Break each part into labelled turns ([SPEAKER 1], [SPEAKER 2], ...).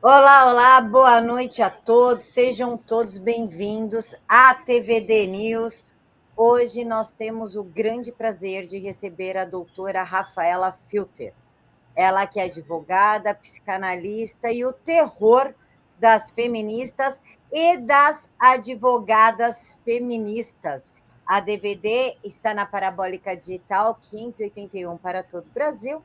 [SPEAKER 1] Olá, olá, boa noite a todos, sejam todos bem-vindos à TVD News. Hoje nós temos o grande prazer de receber a doutora Rafaela Filter. Ela que é advogada, psicanalista e o terror das feministas e das advogadas feministas. A DVD está na Parabólica Digital 581 para todo o Brasil.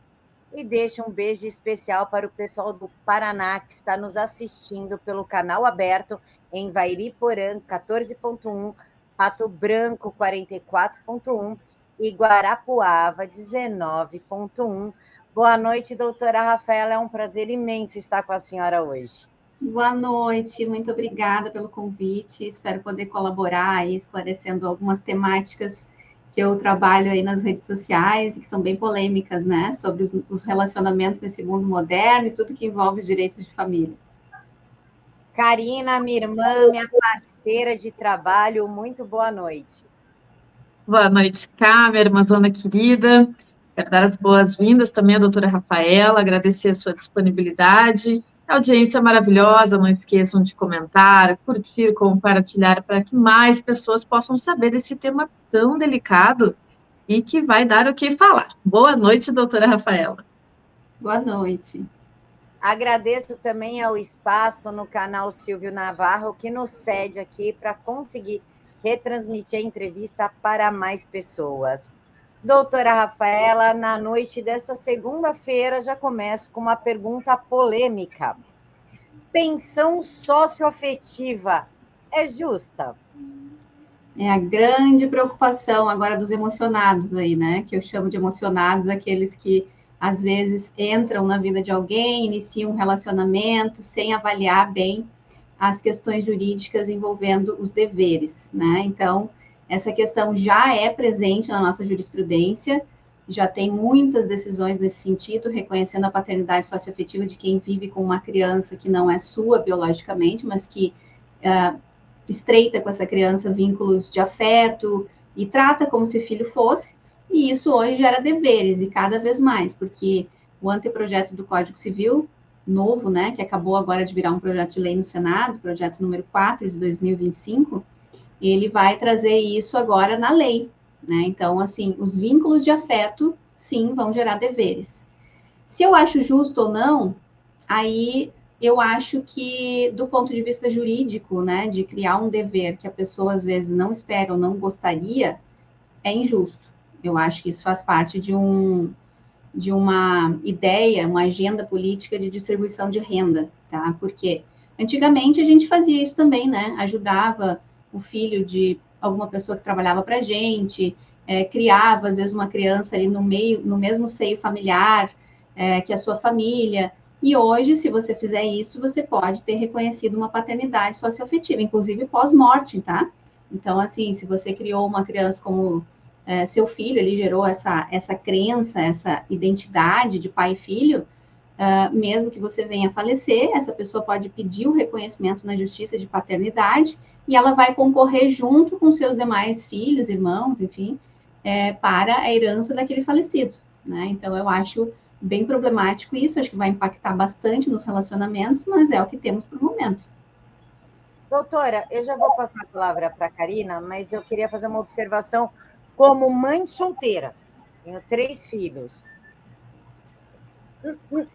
[SPEAKER 1] E deixa um beijo especial para o pessoal do Paraná, que está nos assistindo pelo canal aberto em Vairiporã, 14.1, Pato Branco, 44.1 e Guarapuava, 19.1. Boa noite, doutora Rafaela. É um prazer imenso estar com a senhora hoje.
[SPEAKER 2] Boa noite, muito obrigada pelo convite. Espero poder colaborar aí, esclarecendo algumas temáticas que eu trabalho aí nas redes sociais e que são bem polêmicas, né? Sobre os relacionamentos nesse mundo moderno e tudo que envolve os direitos de família.
[SPEAKER 1] Karina, minha irmã, minha parceira de trabalho, muito boa noite.
[SPEAKER 3] Boa noite, Cá, minha irmãzona querida. Quero dar as boas-vindas também à doutora Rafaela, agradecer a sua disponibilidade. A audiência maravilhosa, não esqueçam de comentar, curtir, compartilhar, para que mais pessoas possam saber desse tema tão delicado e que vai dar o que falar. Boa noite, doutora Rafaela.
[SPEAKER 2] Boa noite.
[SPEAKER 1] Agradeço também ao espaço no canal Silvio Navarro, que nos cede aqui para conseguir retransmitir a entrevista para mais pessoas. Doutora Rafaela, na noite dessa segunda-feira, já começo com uma pergunta polêmica. Pensão socioafetiva é justa?
[SPEAKER 2] É a grande preocupação agora dos emocionados aí, né? Que eu chamo de emocionados, aqueles que às vezes entram na vida de alguém, iniciam um relacionamento sem avaliar bem as questões jurídicas envolvendo os deveres, né? Então, essa questão já é presente na nossa jurisprudência, já tem muitas decisões nesse sentido, reconhecendo a paternidade socioafetiva de quem vive com uma criança que não é sua biologicamente, mas que estreita com essa criança vínculos de afeto e trata como se filho fosse, e isso hoje gera deveres, e cada vez mais, porque o anteprojeto do Código Civil novo, né, que acabou agora de virar um projeto de lei no Senado, projeto número 4 de 2025, ele vai trazer isso agora na lei, né? Então, assim, os vínculos de afeto, sim, vão gerar deveres. Se eu acho justo ou não, aí eu acho que, do ponto de vista jurídico, né, de criar um dever que a pessoa às vezes não espera ou não gostaria, é injusto. Eu acho que isso faz parte de uma ideia, uma agenda política de distribuição de renda, tá? Porque antigamente a gente fazia isso também, né? Ajudava o filho de alguma pessoa que trabalhava para a gente, criava às vezes uma criança ali no mesmo seio familiar que a sua família. E hoje, se você fizer isso, você pode ter reconhecido uma paternidade socioafetiva, inclusive pós-morte, tá? Então, assim, se você criou uma criança como seu filho, ele gerou essa crença, essa identidade de pai e filho, mesmo que você venha a falecer, essa pessoa pode pedir o reconhecimento na justiça de paternidade e ela vai concorrer junto com seus demais filhos, irmãos, enfim, para a herança daquele falecido, né? Então, eu acho bem problemático isso, acho que vai impactar bastante nos relacionamentos, mas é o que temos para o momento.
[SPEAKER 1] Doutora, eu já vou passar a palavra para a Karina, mas eu queria fazer uma observação como mãe solteira. Tenho 3 filhos.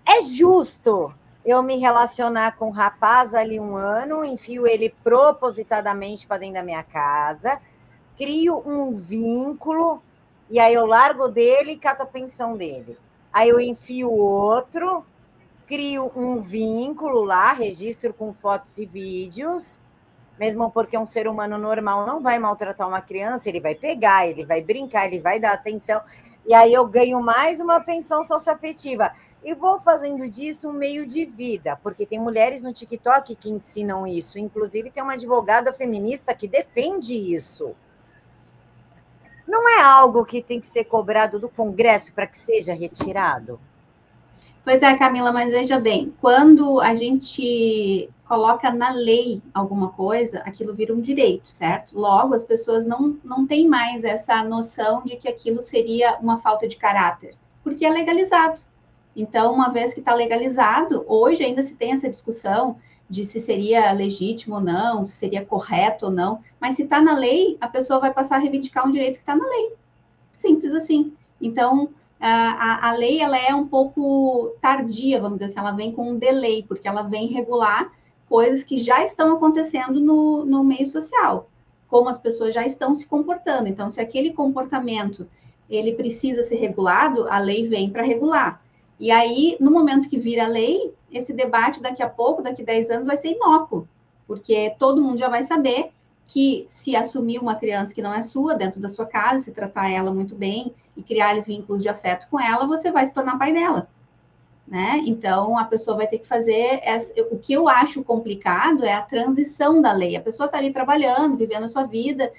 [SPEAKER 1] É justo eu me relacionar com um rapaz ali 1 ano, enfio ele propositadamente para dentro da minha casa, crio um vínculo, e aí eu largo dele e cato a pensão dele. Aí eu enfio outro, crio um vínculo lá, registro com fotos e vídeos, mesmo porque um ser humano normal não vai maltratar uma criança, ele vai pegar, ele vai brincar, ele vai dar atenção, e aí eu ganho mais uma pensão socioafetiva. E vou fazendo disso um meio de vida, porque tem mulheres no TikTok que ensinam isso, inclusive tem uma advogada feminista que defende isso. Não é algo que tem que ser cobrado do Congresso para que seja retirado?
[SPEAKER 2] Pois é, Camila, mas veja bem, quando a gente coloca na lei alguma coisa, aquilo vira um direito, certo? Logo, as pessoas não têm mais essa noção de que aquilo seria uma falta de caráter, porque é legalizado. Então, uma vez que está legalizado, hoje ainda se tem essa discussão de se seria legítimo ou não, se seria correto ou não, mas se está na lei, a pessoa vai passar a reivindicar um direito que está na lei. Simples assim. Então, a lei ela é um pouco tardia, vamos dizer assim, ela vem com um delay, porque ela vem regular coisas que já estão acontecendo no meio social, como as pessoas já estão se comportando. Então, se aquele comportamento ele precisa ser regulado, a lei vem para regular. E aí, no momento que vira lei, esse debate daqui a pouco, daqui a 10 anos, vai ser inócuo, porque todo mundo já vai saber que se assumir uma criança que não é sua dentro da sua casa, se tratar ela muito bem e criar vínculos de afeto com ela, você vai se tornar pai dela, né? Então, a pessoa vai ter que fazer... O que eu acho complicado é a transição da lei. A pessoa está ali trabalhando, vivendo a sua vida,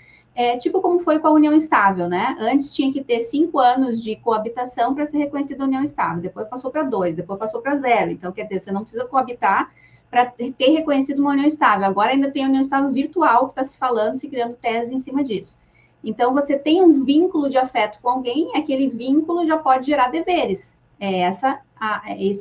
[SPEAKER 2] tipo como foi com a união estável, né? Antes tinha que ter 5 anos de coabitação para ser reconhecida a união estável, depois passou para 2, depois passou para 0. Então, quer dizer, você não precisa coabitar para ter reconhecido uma união estável. Agora ainda tem a união estável virtual que está se falando, se criando tese em cima disso. Então, você tem um vínculo de afeto com alguém, aquele vínculo já pode gerar deveres. Esse é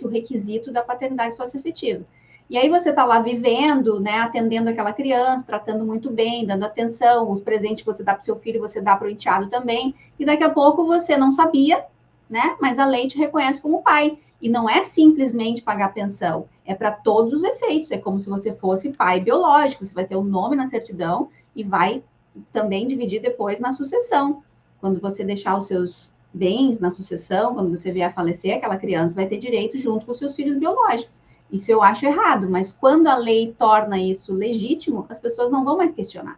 [SPEAKER 2] o requisito da paternidade socioafetiva. E aí você está lá vivendo, né, atendendo aquela criança, tratando muito bem, dando atenção, os presentes que você dá para o seu filho, você dá para o enteado também, e daqui a pouco você não sabia, né, mas a lei te reconhece como pai. E não é simplesmente pagar pensão, é para todos os efeitos. É como se você fosse pai biológico, você vai ter o nome na certidão e vai também dividir depois na sucessão. Quando você deixar os seus bens na sucessão, quando você vier a falecer, aquela criança vai ter direito junto com os seus filhos biológicos. Isso eu acho errado, mas quando a lei torna isso legítimo, as pessoas não vão mais questionar.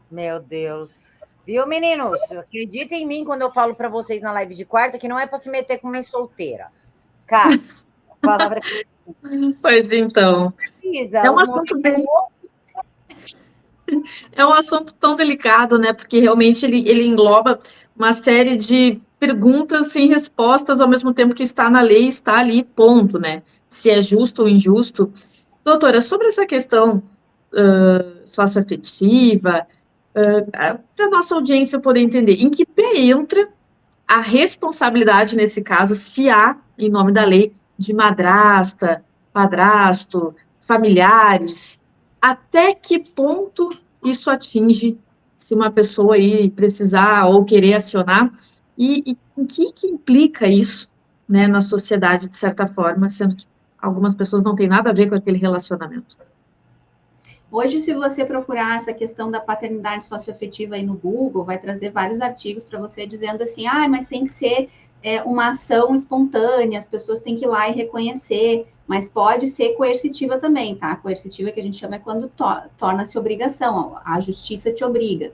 [SPEAKER 1] Meu Deus. Viu, meninos? Acreditem em mim quando eu falo para vocês na live de quarta que não é para se meter com mãe solteira. Cara, a palavra é...
[SPEAKER 3] Pois então. É um assunto bem... É um assunto tão delicado, né? Porque realmente ele engloba uma série de perguntas sem respostas, ao mesmo tempo que está na lei, está ali, ponto, né? Se é justo ou injusto. Doutora, sobre essa questão socioafetiva, para a nossa audiência poder entender, em que pé entra a responsabilidade, nesse caso, se há, em nome da lei, de madrasta, padrasto, familiares, até que ponto isso atinge, se uma pessoa aí precisar ou querer acionar, e em que implica isso, né, na sociedade, de certa forma, sendo que algumas pessoas não têm nada a ver com aquele relacionamento.
[SPEAKER 2] Hoje, se você procurar essa questão da paternidade socioafetiva aí no Google, vai trazer vários artigos para você dizendo assim, mas tem que ser uma ação espontânea, as pessoas têm que ir lá e reconhecer, mas pode ser coercitiva também, tá? Coercitiva que a gente chama é quando torna-se obrigação, a justiça te obriga.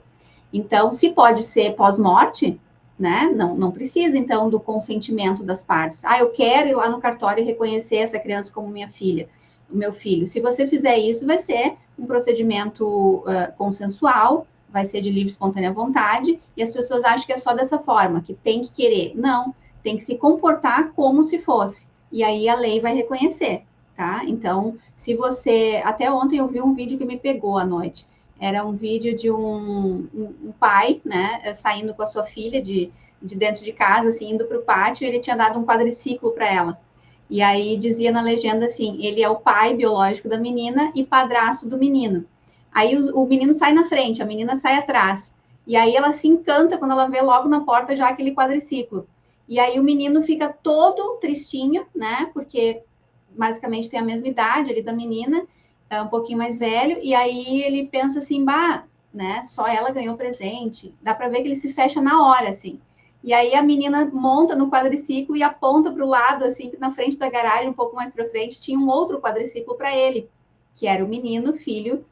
[SPEAKER 2] Então, se pode ser pós-morte, né? Não precisa, então, do consentimento das partes. Eu quero ir lá no cartório e reconhecer essa criança como minha filha, o meu filho. Se você fizer isso, vai ser um procedimento consensual, vai ser de livre, espontânea vontade, e as pessoas acham que é só dessa forma, que tem que querer. Não, tem que se comportar como se fosse. E aí a lei vai reconhecer, tá? Então, se você... Até ontem eu vi um vídeo que me pegou à noite. Era um vídeo de um pai, né, saindo com a sua filha de dentro de casa, assim, indo para o pátio, e ele tinha dado um quadriciclo para ela. E aí dizia na legenda assim, ele é o pai biológico da menina e padrasto do menino. Aí o menino sai na frente, a menina sai atrás. E aí ela se encanta quando ela vê logo na porta já aquele quadriciclo. E aí o menino fica todo tristinho, né? Porque basicamente tem a mesma idade ali da menina, é um pouquinho mais velho. E aí ele pensa assim, né? Só ela ganhou presente. Dá para ver que ele se fecha na hora, assim. E aí a menina monta no quadriciclo e aponta para o lado, assim, que na frente da garagem, um pouco mais para frente, tinha um outro quadriciclo para ele, que era o menino, filho,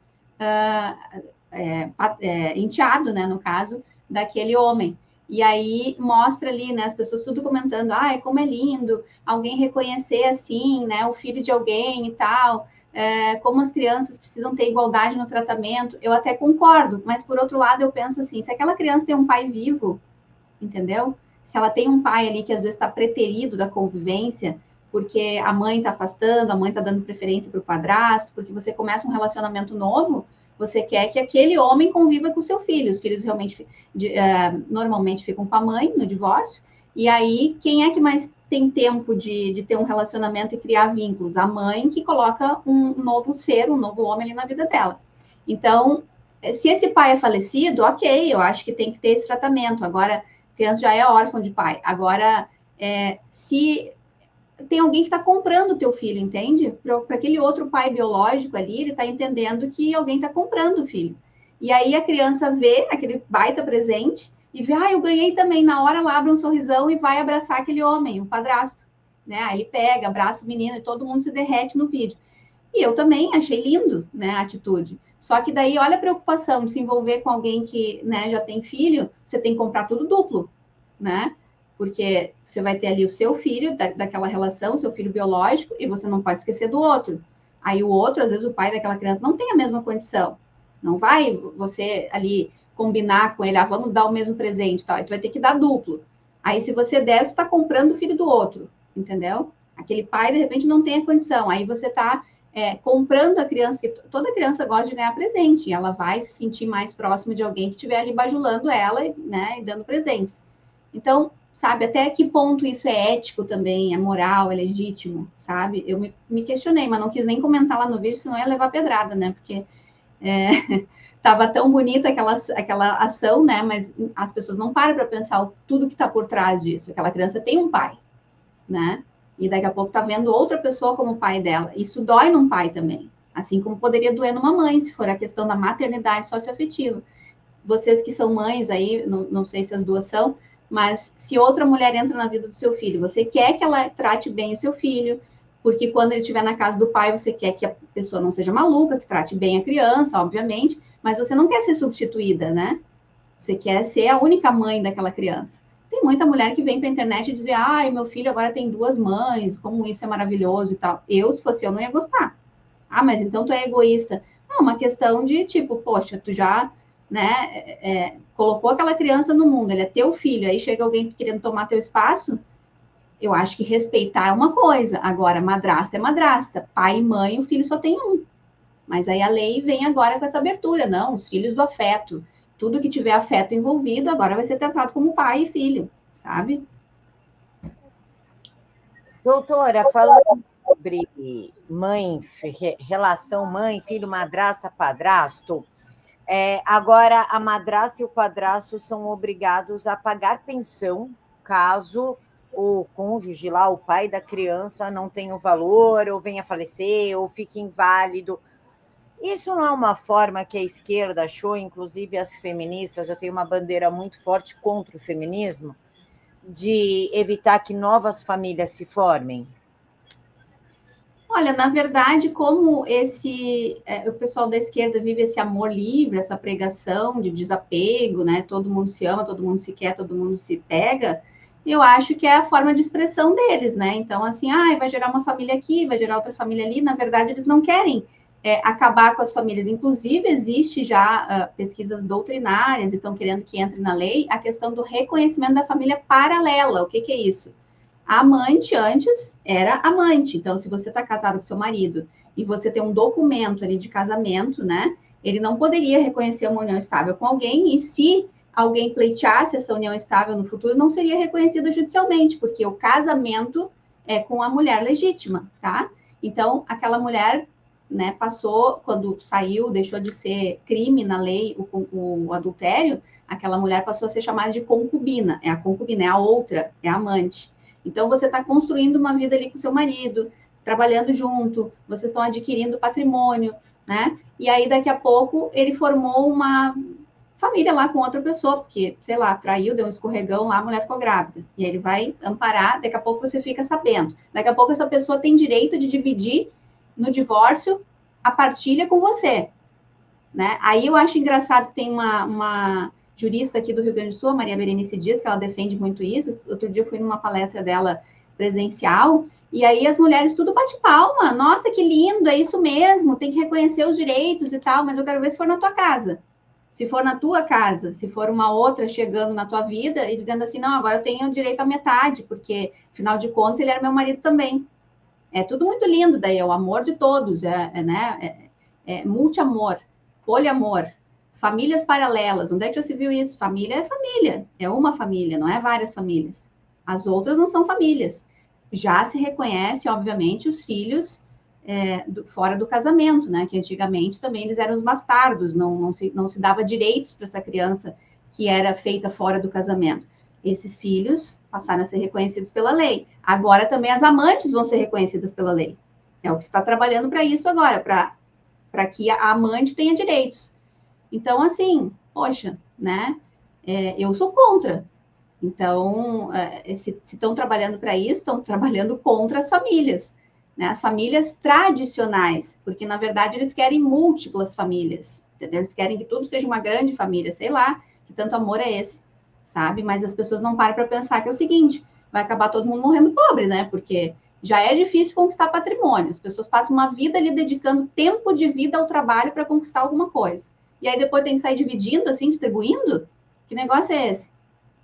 [SPEAKER 2] enteado, né, no caso, daquele homem. E aí mostra ali, né, as pessoas tudo comentando, como é lindo, alguém reconhecer assim, né, o filho de alguém e tal, como as crianças precisam ter igualdade no tratamento. Eu até concordo, mas por outro lado eu penso assim, se aquela criança tem um pai vivo, entendeu? se ela tem um pai ali que às vezes está preterido da convivência, porque a mãe está afastando, a mãe está dando preferência para o padrasto, porque você começa um relacionamento novo, você quer que aquele homem conviva com o seu filho. Os filhos realmente, normalmente ficam com a mãe no divórcio, e aí quem é que mais tem tempo de ter um relacionamento e criar vínculos? A mãe que coloca um novo ser, um novo homem ali na vida dela. Então, se esse pai é falecido, ok, eu acho que tem que ter esse tratamento. Agora, a criança já é órfã de pai. Agora, se tem alguém que está comprando o teu filho, entende? Para aquele outro pai biológico ali, ele está entendendo que alguém está comprando o filho. E aí a criança vê aquele baita presente e vê, eu ganhei também. Na hora ela abre um sorrisão e vai abraçar aquele homem, o padrasto. Né? Aí ele pega, abraça o menino e todo mundo se derrete no vídeo. E eu também achei lindo, né, a atitude. Só que daí, olha a preocupação de se envolver com alguém que, né, já tem filho, você tem que comprar tudo duplo, né? Porque você vai ter ali o seu filho, daquela relação, o seu filho biológico, e você não pode esquecer do outro. Aí o outro, às vezes o pai daquela criança não tem a mesma condição. Não vai você ali combinar com ele, vamos dar o mesmo presente, tal. Aí tu vai ter que dar duplo. Aí se você der, você está comprando o filho do outro, entendeu? Aquele pai, de repente, não tem a condição. Aí você está comprando a criança, porque toda criança gosta de ganhar presente, e ela vai se sentir mais próxima de alguém que estiver ali bajulando ela, né, e dando presentes. Então, sabe, até que ponto isso é ético também, é moral, é legítimo, sabe? Eu me questionei, mas não quis nem comentar lá no vídeo, senão ia levar pedrada, né? Porque tava tão bonita aquela ação, né? Mas as pessoas não param para pensar tudo que está por trás disso. Aquela criança tem um pai, né? E daqui a pouco tá vendo outra pessoa como pai dela. Isso dói num pai também. Assim como poderia doer numa mãe, se for a questão da maternidade socioafetiva. Vocês que são mães aí, não sei se as duas são, mas se outra mulher entra na vida do seu filho, você quer que ela trate bem o seu filho, porque quando ele estiver na casa do pai, você quer que a pessoa não seja maluca, que trate bem a criança, obviamente, mas você não quer ser substituída, né? Você quer ser a única mãe daquela criança. Tem muita mulher que vem para a internet e diz, meu filho agora tem 2 mães, como isso é maravilhoso e tal. Eu, se fosse eu, não ia gostar. Mas então tu é egoísta. Não, uma questão de tipo, poxa, tu já, né, colocou aquela criança no mundo, ele é teu filho, aí chega alguém querendo tomar teu espaço, eu acho que respeitar é uma coisa. Agora, madrasta é madrasta, pai e mãe, o filho só tem um. Mas aí a lei vem agora com essa abertura, não, os filhos do afeto. Tudo que tiver afeto envolvido, agora vai ser tratado como pai e filho, sabe?
[SPEAKER 1] Doutora, falando sobre mãe, relação mãe, filho, madrasta, padrasto, agora a madrasta e o padrasto são obrigados a pagar pensão caso o cônjuge lá, o pai da criança, não tenha o valor, ou venha a falecer, ou fique inválido. Isso não é uma forma que a esquerda achou, inclusive as feministas, eu tenho uma bandeira muito forte contra o feminismo, de evitar que novas famílias se formem?
[SPEAKER 2] Olha, na verdade, como o pessoal da esquerda vive esse amor livre, essa pregação de desapego, né? Todo mundo se ama, todo mundo se quer, todo mundo se pega. Eu acho que é a forma de expressão deles, né? Então, assim, vai gerar uma família aqui, vai gerar outra família ali. Na verdade, eles não querem acabar com as famílias. Inclusive, existe já pesquisas doutrinárias e estão querendo que entre na lei a questão do reconhecimento da família paralela. O que é isso? A amante antes era amante. Então, se você está casado com seu marido e você tem um documento ali de casamento, né? Ele não poderia reconhecer uma união estável com alguém, e se alguém pleiteasse essa união estável no futuro, não seria reconhecida judicialmente, porque o casamento é com a mulher legítima, tá? Então, aquela mulher, né, passou, quando saiu, deixou de ser crime na lei o adultério, aquela mulher passou a ser chamada de concubina. É a concubina, é a outra, é a amante. Então, você está construindo uma vida ali com seu marido, trabalhando junto, vocês estão adquirindo patrimônio, né? E aí, daqui a pouco, ele formou uma família lá com outra pessoa, porque, sei lá, traiu, deu um escorregão lá, a mulher ficou grávida. E aí ele vai amparar, daqui a pouco você fica sabendo. Daqui a pouco essa pessoa tem direito de dividir no divórcio a partilha com você, né? Aí eu acho engraçado que tem uma jurista aqui do Rio Grande do Sul, Maria Berenice Dias, que ela defende muito isso. Outro dia eu fui numa palestra dela presencial, e aí as mulheres tudo bate palma. Nossa, que lindo, é isso mesmo, tem que reconhecer os direitos e tal, mas eu quero ver se for na tua casa. Se for na tua casa, se for uma outra chegando na tua vida e dizendo assim, não, agora eu tenho direito à metade, porque, afinal de contas, ele era meu marido também. É tudo muito lindo, daí é o amor de todos, né? É multi-amor, poliamor, famílias paralelas. Onde é que já se viu isso? Família, é uma família, não é várias famílias. As outras não são famílias. Já se reconhece, obviamente, os filhos fora do casamento, né? Que antigamente também eles eram os bastardos, não se dava direitos para essa criança que era feita fora do casamento. Esses filhos passaram a ser reconhecidos pela lei. Agora também as amantes vão ser reconhecidas pela lei. É o que se está trabalhando para isso agora, para que a amante tenha direitos. Então, assim, poxa, né? Eu sou contra. Então, se estão trabalhando para isso, estão trabalhando contra as famílias, né? As famílias tradicionais, porque, na verdade, eles querem múltiplas famílias, entendeu? Eles querem que tudo seja uma grande família, sei lá, que tanto amor é esse, sabe? Mas as pessoas não param para pensar que é o seguinte, vai acabar todo mundo morrendo pobre, né? Porque já é difícil conquistar patrimônio, as pessoas passam uma vida ali dedicando tempo de vida ao trabalho para conquistar alguma coisa. E aí depois tem que sair dividindo, assim, distribuindo? Que negócio é esse?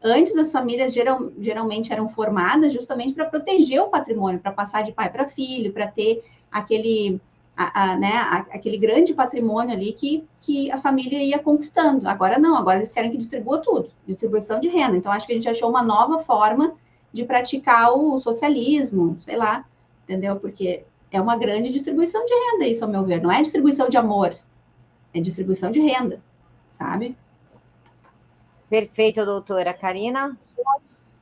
[SPEAKER 2] Antes, as famílias geralmente eram formadas justamente para proteger o patrimônio, para passar de pai para filho, para ter aquele, né, aquele grande patrimônio ali que a família ia conquistando. Agora não, agora eles querem que distribua tudo, distribuição de renda. Então, acho que a gente achou uma nova forma de praticar o socialismo, sei lá, entendeu? Porque é uma grande distribuição de renda, isso, ao meu ver. Não é distribuição de amor, é distribuição de renda, sabe?
[SPEAKER 1] Perfeito, doutora. Karina?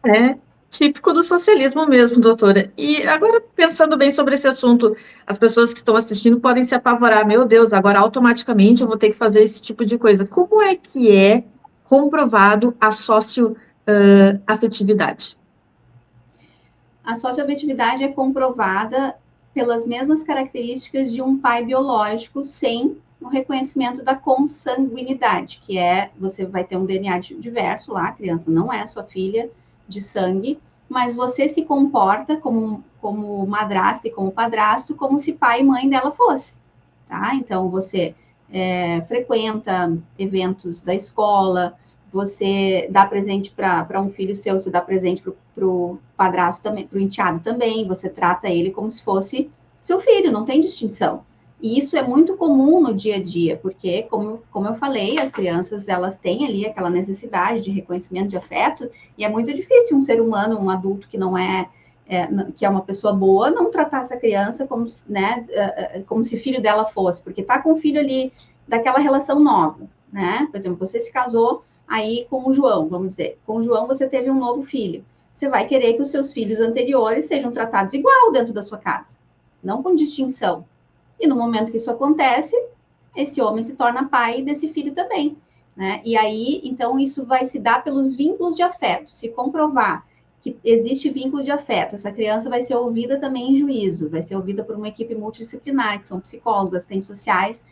[SPEAKER 3] É típico do socialismo mesmo, doutora. E agora, pensando bem sobre esse assunto, as pessoas que estão assistindo podem se apavorar. Meu Deus, agora automaticamente eu vou ter que fazer esse tipo de coisa. Como é que é comprovado a socioafetividade?
[SPEAKER 2] A socioafetividade é comprovada pelas mesmas características de um pai biológico sem o reconhecimento da consanguinidade, que é, você vai ter um DNA diverso lá, a criança não é sua filha de sangue, mas você se comporta como madrasta e como padrasto, como se pai e mãe dela fosse, tá? Então, você frequenta eventos da escola, você dá presente para um filho seu, você dá presente para o padrasto também, para o enteado também, você trata ele como se fosse seu filho, não tem distinção. E isso é muito comum no dia a dia, porque, como eu falei, as crianças, elas têm ali aquela necessidade de reconhecimento de afeto, e é muito difícil um ser humano, um adulto que não que é uma pessoa boa, não tratar essa criança como, né, como se filho dela fosse, porque tá com o filho ali daquela relação nova, né? Por exemplo, você se casou aí com o João, vamos dizer. Com o João você teve um novo filho. Você vai querer que os seus filhos anteriores sejam tratados igual dentro da sua casa, não com distinção. E no momento que isso acontece, esse homem se torna pai desse filho também, né? E aí, então, isso vai se dar pelos vínculos de afeto. Se comprovar que existe vínculo de afeto, essa criança vai ser ouvida também em juízo, vai ser ouvida por uma equipe multidisciplinar, que são psicólogos, assistentes sociais,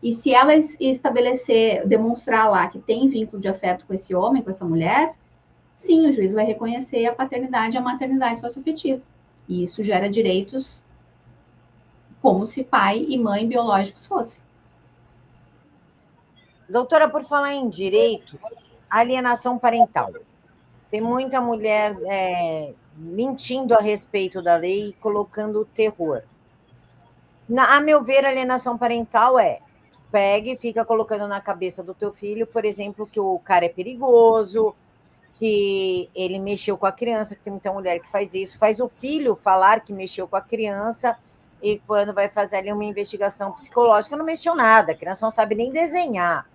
[SPEAKER 2] e se ela estabelecer, demonstrar lá que tem vínculo de afeto com esse homem, com essa mulher, sim, o juiz vai reconhecer a paternidade e a maternidade socioafetiva. E isso gera direitos como se pai e mãe biológicos fossem.
[SPEAKER 1] Doutora, por falar em direitos, alienação parental. Tem muita mulher mentindo a respeito da lei e colocando terror. A meu ver, alienação parental pega e fica colocando na cabeça do teu filho, por exemplo, que o cara é perigoso, que ele mexeu com a criança, que tem muita mulher que faz isso, faz o filho falar que mexeu com a criança, e quando vai fazer ali uma investigação psicológica, não mexeu nada, a criança não sabe nem desenhar.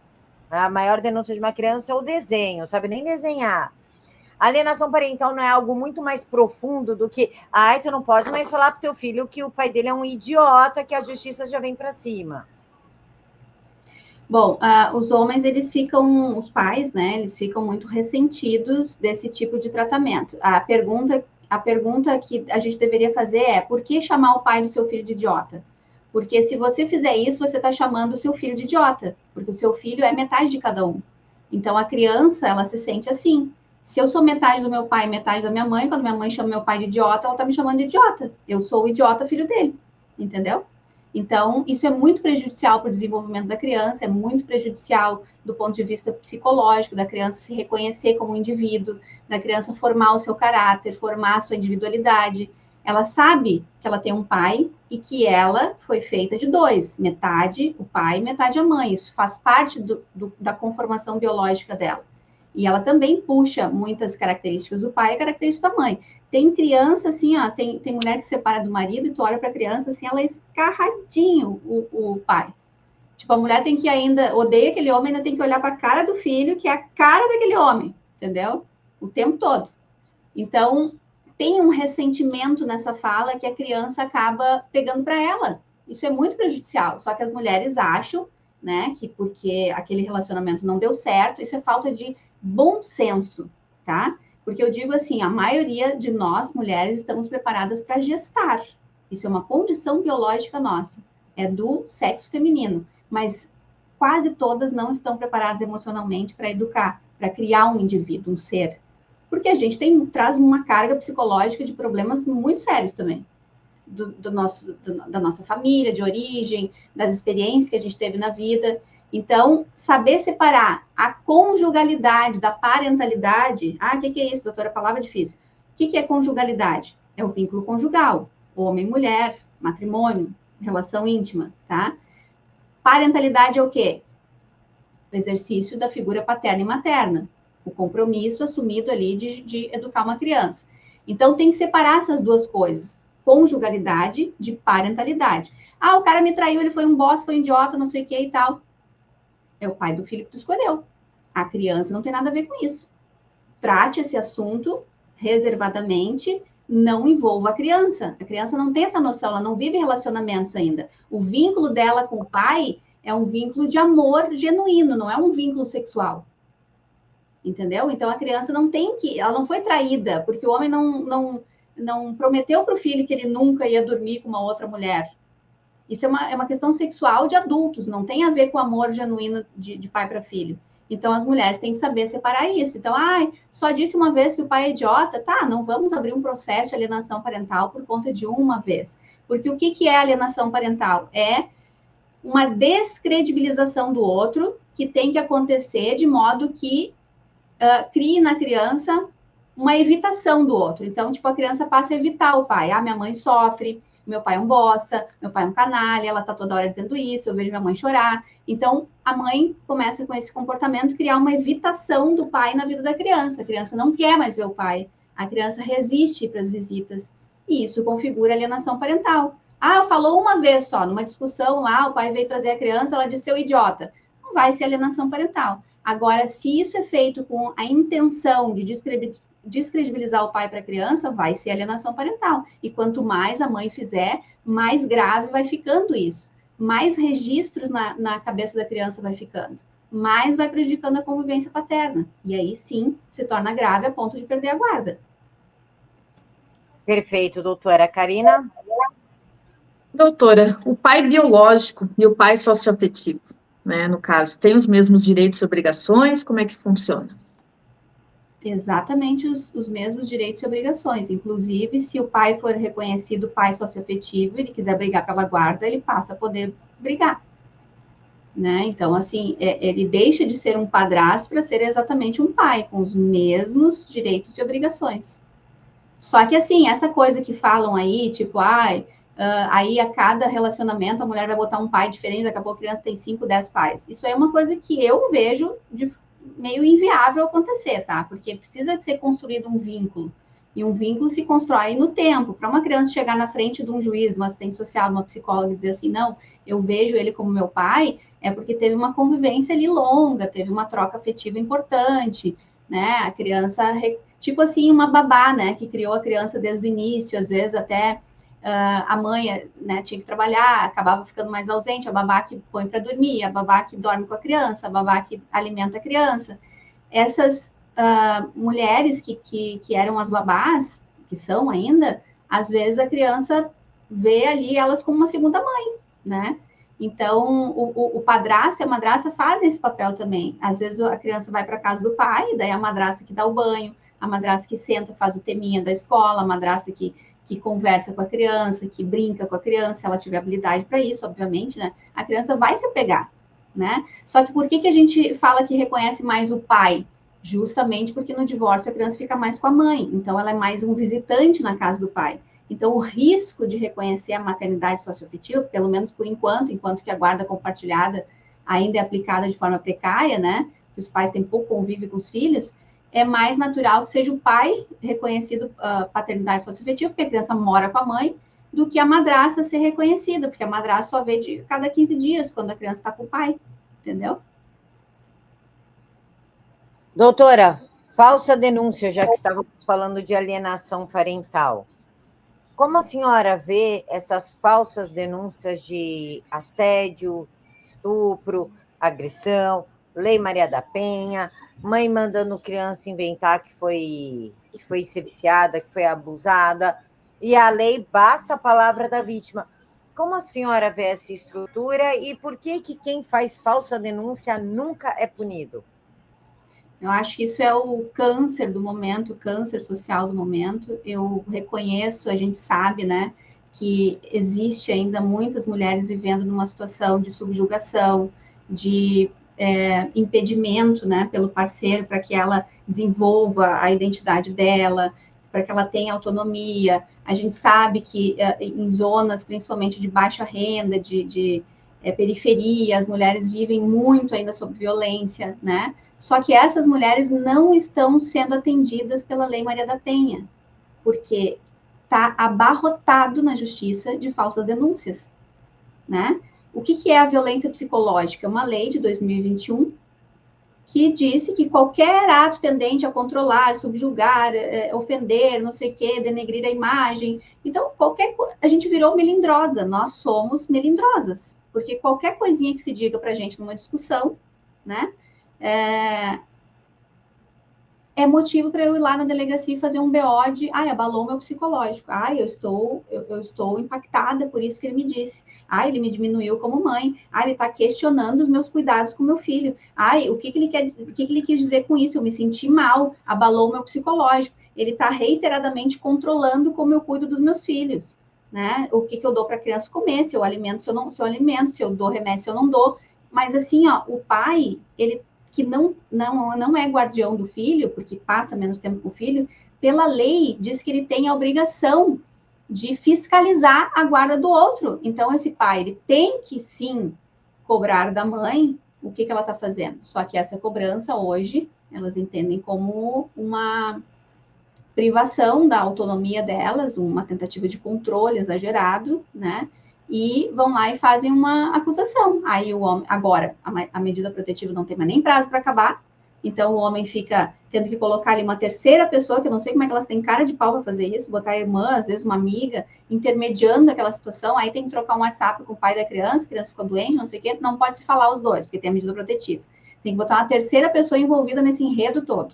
[SPEAKER 1] A maior denúncia de uma criança é o desenho, não sabe nem desenhar. A alienação parental não é algo muito mais profundo do que, tu não pode mais falar para o teu filho que o pai dele é um idiota, que a justiça já vem para cima.
[SPEAKER 2] Bom, os homens, os pais, né, eles ficam muito ressentidos desse tipo de tratamento. A pergunta que a gente deveria fazer é, por que chamar o pai do seu filho de idiota? Porque se você fizer isso, você está chamando o seu filho de idiota, porque o seu filho é metade de cada um. Então, a criança, ela se sente assim. Se eu sou metade do meu pai e metade da minha mãe, quando minha mãe chama meu pai de idiota, ela está me chamando de idiota. Eu sou o idiota filho dele, entendeu? Então, isso é muito prejudicial para o desenvolvimento da criança, é muito prejudicial do ponto de vista psicológico, da criança se reconhecer como indivíduo, da criança formar o seu caráter, formar a sua individualidade. Ela sabe que ela tem um pai e que ela foi feita de dois, metade o pai e metade a mãe. Isso faz parte da conformação biológica dela. E ela também puxa muitas características do pai e características da mãe. Tem criança, assim, ó, tem mulher que se separa do marido e tu olha para a criança, assim, ela é escarradinho, o pai. Tipo, a mulher tem que ainda, odeia aquele homem, ainda tem que olhar para a cara do filho, que é a cara daquele homem, entendeu? O tempo todo. Então, tem um ressentimento nessa fala que a criança acaba pegando para ela. Isso é muito prejudicial. Só que as mulheres acham, né, que porque aquele relacionamento não deu certo, isso é falta de bom senso, tá? Porque eu digo assim, a maioria de nós, mulheres, estamos preparadas para gestar. Isso é uma condição biológica nossa. É do sexo feminino. Mas quase todas não estão preparadas emocionalmente para educar, para criar um indivíduo, um ser. Porque a gente traz uma carga psicológica de problemas muito sérios também. Da nossa família, de origem, das experiências que a gente teve na vida. Então, saber separar a conjugalidade da parentalidade. Ah, o que é isso, doutora? Palavra difícil. O que é conjugalidade? É o vínculo conjugal, homem e mulher, matrimônio, relação íntima, tá? Parentalidade é o quê? O exercício da figura paterna e materna, o compromisso assumido ali de educar uma criança. Então, tem que separar essas duas coisas, conjugalidade de parentalidade. Ah, o cara me traiu, ele foi um bosta, foi um idiota, não sei o que e tal. É o pai do filho que tu escolheu. A criança não tem nada a ver com isso. Trate esse assunto reservadamente, não envolva a criança. A criança não tem essa noção, ela não vive relacionamentos ainda. O vínculo dela com o pai é um vínculo de amor genuíno, não é um vínculo sexual. Entendeu? Então a criança não tem que, ela não foi traída, porque o homem não prometeu para o filho que ele nunca ia dormir com uma outra mulher. Isso é uma questão sexual de adultos, não tem a ver com amor genuíno de pai para filho. Então as mulheres têm que saber separar isso. Então, só disse uma vez que o pai é idiota, tá, não vamos abrir um processo de alienação parental por conta de uma vez. Porque o que é alienação parental? É uma descredibilização do outro que tem que acontecer de modo que crie na criança uma evitação do outro. Então, tipo, a criança passa a evitar o pai. Minha mãe sofre, meu pai é um bosta, meu pai é um canalha, ela tá toda hora dizendo isso, eu vejo minha mãe chorar. Então, a mãe começa com esse comportamento, criar uma evitação do pai na vida da criança. A criança não quer mais ver o pai, a criança resiste para as visitas, e isso configura alienação parental. Falou uma vez só, numa discussão lá, o pai veio trazer a criança, ela disse, seu idiota. Não vai ser alienação parental. Agora, se isso é feito com a intenção de descredibilizar o pai para a criança, vai ser alienação parental. E quanto mais a mãe fizer, mais grave vai ficando isso. Mais registros na cabeça da criança vai ficando. Mais vai prejudicando a convivência paterna. E aí sim se torna grave a ponto de perder a guarda.
[SPEAKER 1] Perfeito, doutora. Karina?
[SPEAKER 3] Doutora, o pai biológico e o pai socioafetivo, né, no caso, têm os mesmos direitos e obrigações? Como é que funciona?
[SPEAKER 2] Exatamente os mesmos direitos e obrigações. Inclusive, se o pai for reconhecido pai socioafetivo, ele quiser brigar pela guarda, ele passa a poder brigar. Né? Então, assim, ele deixa de ser um padrasto para ser exatamente um pai, com os mesmos direitos e obrigações. Só que, assim, essa coisa que falam aí, tipo, aí a cada relacionamento a mulher vai botar um pai diferente, daqui a pouco a criança tem 5, 10 pais. Isso é uma coisa que eu vejo meio inviável acontecer, tá? Porque precisa de ser construído um vínculo. E um vínculo se constrói no tempo. Para uma criança chegar na frente de um juiz, de uma assistente social, de uma psicóloga e dizer assim, não, eu vejo ele como meu pai, é porque teve uma convivência ali longa, teve uma troca afetiva importante, né? A criança, tipo assim, uma babá, né? Que criou a criança desde o início, às vezes até a mãe, né, tinha que trabalhar, acabava ficando mais ausente, a babá que põe para dormir, a babá que dorme com a criança, a babá que alimenta a criança. Essas mulheres que eram as babás, que são ainda, às vezes a criança vê ali elas como uma segunda mãe, né? Então, o padrasto e a madrasta fazem esse papel também. Às vezes a criança vai para a casa do pai, daí a madrasta que dá o banho, a madrasta que senta, faz o teminha da escola, a madrasta que que conversa com a criança, que brinca com a criança, se ela tiver habilidade para isso, obviamente, né? A criança vai se apegar, né? Só que por que a gente fala que reconhece mais o pai? Justamente porque no divórcio a criança fica mais com a mãe, então ela é mais um visitante na casa do pai. Então, o risco de reconhecer a maternidade socioafetiva, pelo menos por enquanto que a guarda compartilhada ainda é aplicada de forma precária, né? Que os pais têm pouco convívio com os filhos, é mais natural que seja o pai reconhecido paternidade socioafetiva, porque a criança mora com a mãe, do que a madrasta ser reconhecida, porque a madrasta só vê de cada 15 dias, quando a criança está com o pai, entendeu?
[SPEAKER 1] Doutora, falsa denúncia, já que estávamos falando de alienação parental. Como a senhora vê essas falsas denúncias de assédio, estupro, agressão, Lei Maria da Penha, mãe mandando criança inventar que foi ser viciada, que foi abusada, e a lei basta a palavra da vítima. Como a senhora vê essa estrutura e por que quem faz falsa denúncia nunca é punido?
[SPEAKER 2] Eu acho que isso é o câncer do momento, o câncer social do momento. Eu reconheço, a gente sabe, né, que existe ainda muitas mulheres vivendo numa situação de subjugação, de impedimento, né, pelo parceiro para que ela desenvolva a identidade dela, para que ela tenha autonomia. A gente sabe que em zonas, principalmente de baixa renda, de periferia, as mulheres vivem muito ainda sob violência, né? Só que essas mulheres não estão sendo atendidas pela Lei Maria da Penha, porque está abarrotado na justiça de falsas denúncias, né? O que é a violência psicológica? É uma lei de 2021 que disse que qualquer ato tendente a controlar, subjugar, ofender, não sei o quê, denegrir a imagem. Então, a gente virou melindrosa, nós somos melindrosas, porque qualquer coisinha que se diga para a gente numa discussão, né? É motivo para eu ir lá na delegacia e fazer um BO de, abalou meu psicológico, eu estou impactada por isso que ele me disse, ele me diminuiu como mãe, ele está questionando os meus cuidados com meu filho, o que ele quis dizer com isso? Eu me senti mal, abalou meu psicológico, ele está reiteradamente controlando como eu cuido dos meus filhos, né? O que eu dou para a criança comer, se eu alimento, se eu alimento, se eu dou remédio, se eu não dou, mas assim, o pai, ele que não é guardião do filho, porque passa menos tempo com o filho, pela lei diz que ele tem a obrigação de fiscalizar a guarda do outro. Então, esse pai, ele tem que, sim, cobrar da mãe o que ela está fazendo. Só que essa cobrança, hoje, elas entendem como uma privação da autonomia delas, uma tentativa de controle exagerado, né? E vão lá e fazem uma acusação. Aí o homem, agora, a medida protetiva não tem mais nem prazo para acabar, então o homem fica tendo que colocar ali uma terceira pessoa, que eu não sei como é que elas têm cara de pau para fazer isso, botar a irmã, às vezes uma amiga, intermediando aquela situação, aí tem que trocar um WhatsApp com o pai da criança, a criança ficou doente, não sei o quê, não pode se falar os dois, porque tem a medida protetiva. Tem que botar uma terceira pessoa envolvida nesse enredo todo,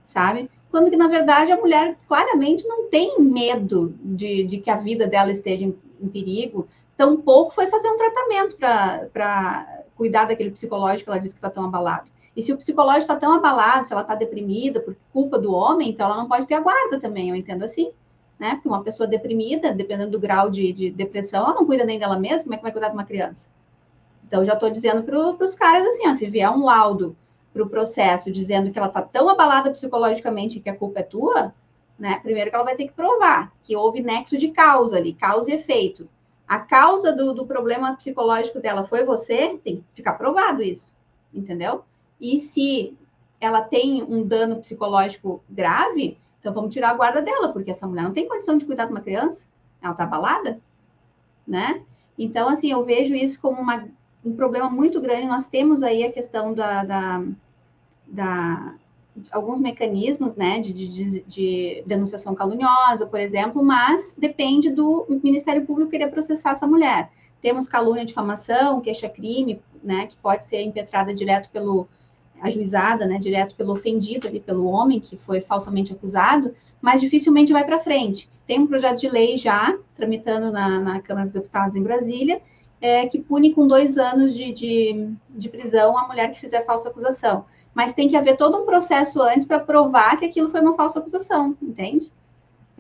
[SPEAKER 2] sabe? Quando que, na verdade, a mulher claramente não tem medo de que a vida dela esteja em perigo, tampouco foi fazer um tratamento para cuidar daquele psicológico que ela disse que está tão abalado. E se o psicológico está tão abalado, se ela está deprimida por culpa do homem, então ela não pode ter a guarda também, eu entendo assim, né? Porque uma pessoa deprimida, dependendo do grau de depressão, ela não cuida nem dela mesma, como é que vai cuidar de uma criança? Então, eu já estou dizendo para os caras assim, se vier um laudo para o processo dizendo que ela está tão abalada psicologicamente que a culpa é tua, né? Primeiro que ela vai ter que provar que houve nexo de causa ali, causa e efeito. A causa do problema psicológico dela foi você, tem que ficar provado isso, entendeu? E se ela tem um dano psicológico grave, então vamos tirar a guarda dela, porque essa mulher não tem condição de cuidar de uma criança, ela está abalada, né? Então, assim, eu vejo isso como um problema muito grande. Nós temos aí a questão de alguns mecanismos, né, de denunciação caluniosa, por exemplo, mas depende do Ministério Público querer processar essa mulher. Temos calúnia, difamação, queixa-crime, né, que pode ser impetrada direto ajuizada, né, direto pelo ofendido, ali, pelo homem que foi falsamente acusado, mas dificilmente vai para frente. Tem um projeto de lei já tramitando na Câmara dos Deputados em Brasília, que pune com 2 anos de prisão a mulher que fizer falsa acusação. Mas tem que haver todo um processo antes para provar que aquilo foi uma falsa acusação, entende?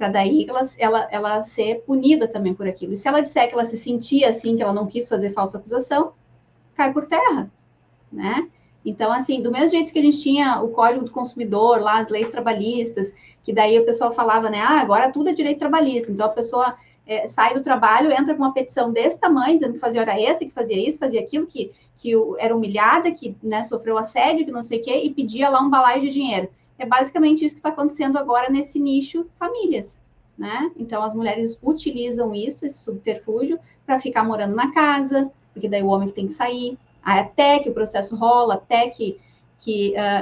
[SPEAKER 2] para daí ela ser punida também por aquilo. E se ela disser que ela se sentia assim, que ela não quis fazer falsa acusação, cai por terra, né? Então, assim, do mesmo jeito que a gente tinha o Código do Consumidor, lá as leis trabalhistas, que daí o pessoal falava, né, agora tudo é direito trabalhista. Então, a pessoa sai do trabalho, entra com uma petição desse tamanho, dizendo que fazia hora extra, que fazia isso, fazia aquilo, que era humilhada, que, né, sofreu assédio, que não sei o quê, e pedia lá um balaio de dinheiro. É basicamente isso que está acontecendo agora nesse nicho famílias, né? Então, as mulheres utilizam isso, esse subterfúgio, para ficar morando na casa, porque daí o homem tem que sair, até que o processo rola, até que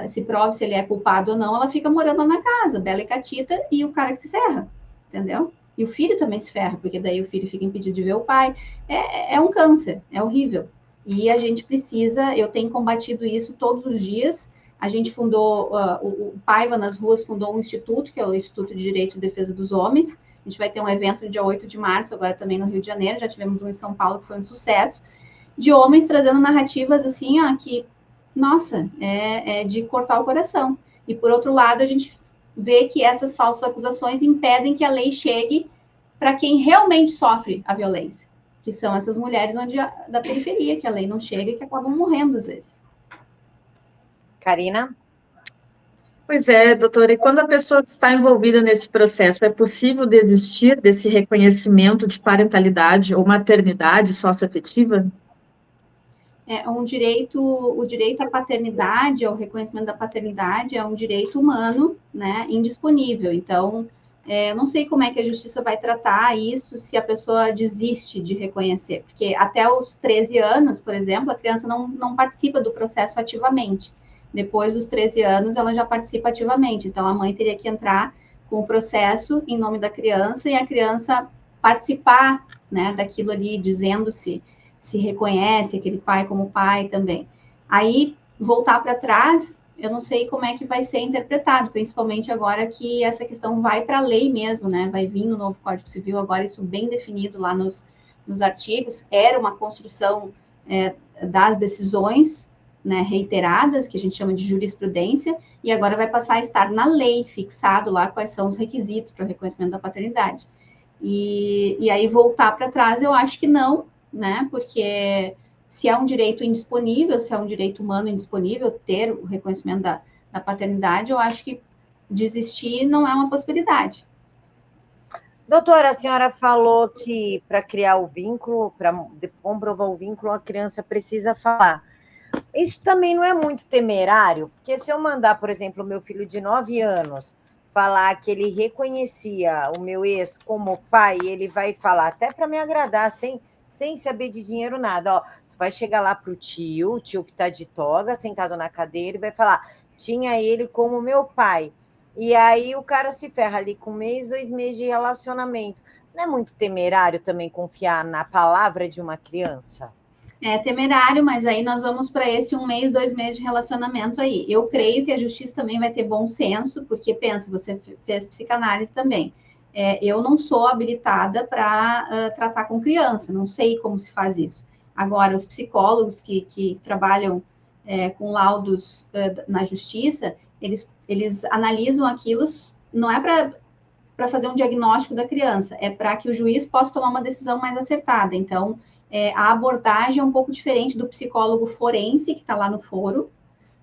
[SPEAKER 2] se prove se ele é culpado ou não, ela fica morando lá na casa, bela e catita, e o cara que se ferra, entendeu? E o filho também se ferra, porque daí o filho fica impedido de ver o pai. É um câncer, é horrível. E a gente precisa, eu tenho combatido isso todos os dias. A gente fundou, o Paiva nas Ruas fundou um instituto, que é o Instituto de Direito e Defesa dos Homens. A gente vai ter um evento no dia 8 de março, agora também no Rio de Janeiro, já tivemos um em São Paulo, que foi um sucesso, de homens trazendo narrativas assim, ó, que, nossa, é de cortar o coração. E, por outro lado, a gente vê que essas falsas acusações impedem que a lei chegue para quem realmente sofre a violência, que são essas mulheres da periferia, que a lei não chega e que acabam morrendo às vezes.
[SPEAKER 1] Karina?
[SPEAKER 3] Pois é, doutora, e quando a pessoa está envolvida nesse processo, é possível desistir desse reconhecimento de parentalidade ou maternidade socioafetiva?
[SPEAKER 2] O direito à paternidade, ao reconhecimento da paternidade, é um direito humano, né, indisponível. Então, eu não sei como é que a justiça vai tratar isso se a pessoa desiste de reconhecer, porque até os 13 anos, por exemplo, a criança não participa do processo ativamente. Depois dos 13 anos, ela já participa ativamente. Então, a mãe teria que entrar com o processo em nome da criança e a criança participar, né, daquilo ali, dizendo-se se reconhece aquele pai como pai também. Aí, voltar para trás, eu não sei como é que vai ser interpretado, principalmente agora que essa questão vai para a lei mesmo, né? Vai vir no novo Código Civil, agora isso bem definido lá nos artigos. Era uma construção das decisões, né, reiteradas, que a gente chama de jurisprudência, e agora vai passar a estar na lei, fixado lá quais são os requisitos para o reconhecimento da paternidade. E aí, voltar para trás, eu acho que não, né? Porque se é um direito indisponível, se é um direito humano indisponível ter o reconhecimento da paternidade, eu acho que desistir não é uma possibilidade.
[SPEAKER 1] Doutora, a senhora falou que para criar o vínculo, para comprovar o vínculo, a criança precisa falar. Isso também não é muito temerário? Porque se eu mandar, por exemplo, o meu filho de 9 anos falar que ele reconhecia o meu ex como pai, ele vai falar até para me agradar, sem saber de dinheiro nada. Ó, tu vai chegar lá para o tio que está de toga, sentado na cadeira, e vai falar, tinha ele como meu pai. E aí o cara se ferra ali com 1 mês, 2 meses de relacionamento. Não é muito temerário também confiar na palavra de uma criança?
[SPEAKER 2] É temerário, mas aí nós vamos para esse 1 mês, 2 meses de relacionamento aí. Eu creio que a justiça também vai ter bom senso, porque, pensa, você fez psicanálise também. Eu não sou habilitada para tratar com criança, não sei como se faz isso. Agora, os psicólogos que trabalham com laudos na justiça, eles analisam aquilo, não é para fazer um diagnóstico da criança, é para que o juiz possa tomar uma decisão mais acertada. Então, a abordagem é um pouco diferente do psicólogo forense, que está lá no foro,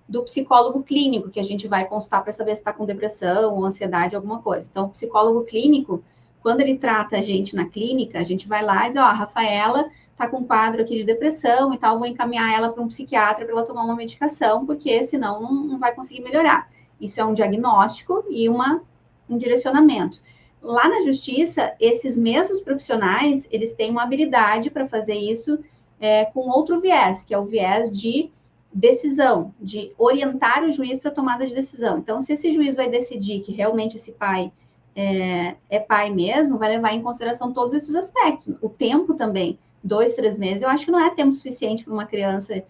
[SPEAKER 2] do psicólogo clínico, que a gente vai consultar para saber se está com depressão ou ansiedade, alguma coisa. Então, o psicólogo clínico, quando ele trata a gente na clínica, a gente vai lá e diz, ó, a Rafaela está com um quadro aqui de depressão e tal, vou encaminhar ela para um psiquiatra para ela tomar uma medicação, porque senão não vai conseguir melhorar. Isso é um diagnóstico e um direcionamento. Lá na justiça, esses mesmos profissionais, eles têm uma habilidade para fazer isso com outro viés, que é o viés de decisão, de orientar o juiz para a tomada de decisão. Então, se esse juiz vai decidir que realmente esse pai é pai mesmo, vai levar em consideração todos esses aspectos. O tempo também, 2, 3 meses, eu acho que não é tempo suficiente para uma criança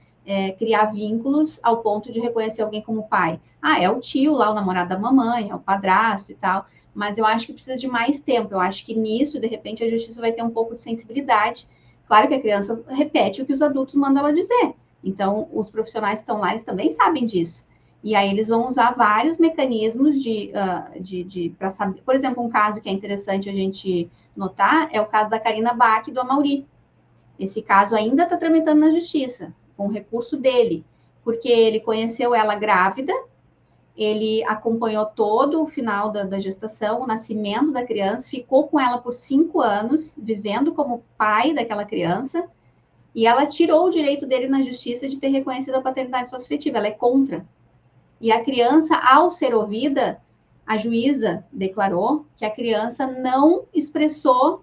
[SPEAKER 2] criar vínculos ao ponto de reconhecer alguém como pai. É o tio lá, o namorado da mamãe, é o padrasto e tal, mas eu acho que precisa de mais tempo. Eu acho que nisso, de repente, a justiça vai ter um pouco de sensibilidade. Claro que a criança repete o que os adultos mandam ela dizer. Então, os profissionais que estão lá, eles também sabem disso. E aí eles vão usar vários mecanismos para saber. Por exemplo, um caso que é interessante a gente notar é o caso da Karina Bach e do Amaury. Esse caso ainda está tramitando na justiça, com o recurso dele, porque ele conheceu ela grávida, ele acompanhou todo o final da gestação, o nascimento da criança, ficou com ela por 5 anos, vivendo como pai daquela criança, e ela tirou o direito dele na justiça de ter reconhecido a paternidade socioafetiva, ela é contra. E a criança, ao ser ouvida, a juíza declarou que a criança não expressou,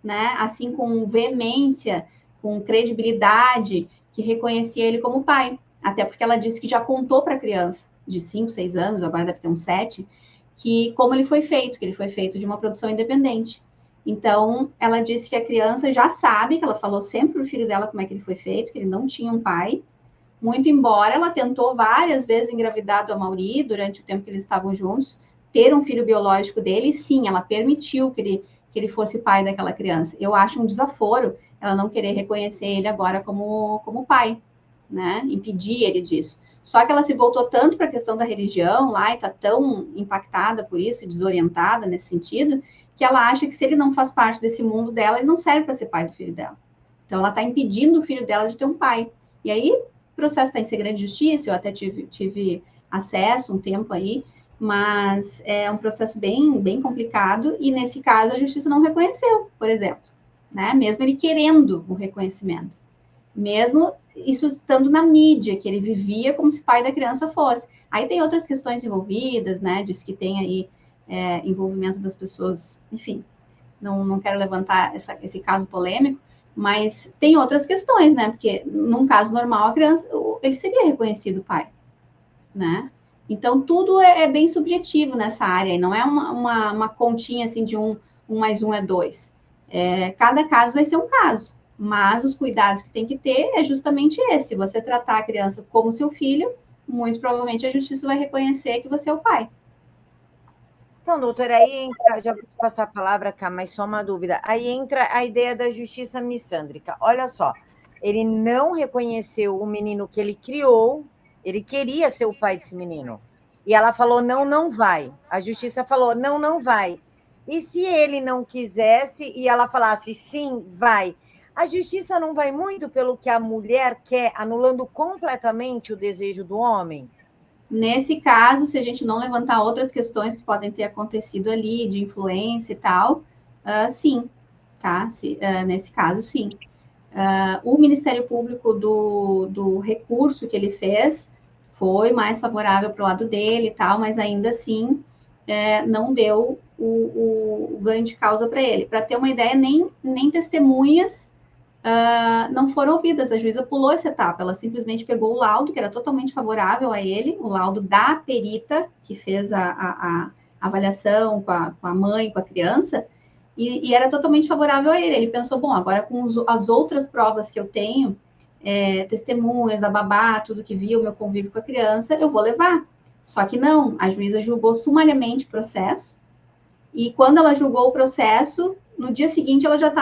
[SPEAKER 2] né, assim, com veemência, com credibilidade, que reconhecia ele como pai. Até porque ela disse que já contou para a criança, de 5, 6 anos, agora deve ter uns 7, que como ele foi feito, que ele foi feito de uma produção independente. Então, ela disse que a criança já sabe, que ela falou sempre para o filho dela como é que ele foi feito, que ele não tinha um pai, muito embora ela tentou várias vezes engravidar do Amaury durante o tempo que eles estavam juntos, ter um filho biológico dele, e sim, ela permitiu que ele fosse pai daquela criança. Eu acho um desaforo ela não querer reconhecer ele agora como pai, né? Impedir ele disso. Só que ela se voltou tanto para a questão da religião lá e está tão impactada por isso, e desorientada nesse sentido, que ela acha que se ele não faz parte desse mundo dela, ele não serve para ser pai do filho dela. Então ela está impedindo o filho dela de ter um pai. E aí o processo está em segredo de justiça, eu até tive acesso um tempo aí, mas é um processo bem complicado, e nesse caso a justiça não reconheceu, por exemplo, né? Mesmo ele querendo o reconhecimento. Mesmo isso estando na mídia, que ele vivia como se pai da criança fosse. Aí tem outras questões envolvidas, né? Diz que tem aí envolvimento das pessoas, enfim, não quero levantar esse caso polêmico, mas tem outras questões, né? Porque num caso normal, a criança, ele seria reconhecido pai, né? Então, tudo é bem subjetivo nessa área, e não é uma continha assim de 1 mais 1 é 2. Cada caso vai ser um caso, mas os cuidados que tem que ter é justamente esse. Se você tratar a criança como seu filho, muito provavelmente a justiça vai reconhecer que você é o pai.
[SPEAKER 1] Então, doutora, aí entra, já vou te passar a palavra cá, mas só uma dúvida. Aí entra a ideia da justiça missândrica. Olha só, ele não reconheceu o menino que ele criou, ele queria ser o pai desse menino. E ela falou: não, não vai. A justiça falou: não, não vai. E se ele não quisesse e ela falasse: sim, vai? A justiça não vai muito pelo que a mulher quer, anulando completamente o desejo do homem?
[SPEAKER 2] Nesse caso, se a gente não levantar outras questões que podem ter acontecido ali, de influência e tal, sim, tá? Nesse caso, sim. O Ministério Público do recurso que ele fez foi mais favorável para o lado dele e tal, mas ainda assim não deu o ganho de causa para ele. Para ter uma ideia, nem testemunhas não foram ouvidas. A juíza pulou essa etapa, ela simplesmente pegou o laudo, que era totalmente favorável a ele, o laudo da perita, que fez a avaliação com a mãe, com a criança, e era totalmente favorável a ele. Ele pensou, bom, agora com as outras provas que eu tenho, testemunhas da babá, tudo que viu, meu convívio com a criança, eu vou levar. Só que não, a juíza julgou sumariamente o processo, e quando ela julgou o processo, no dia seguinte ela já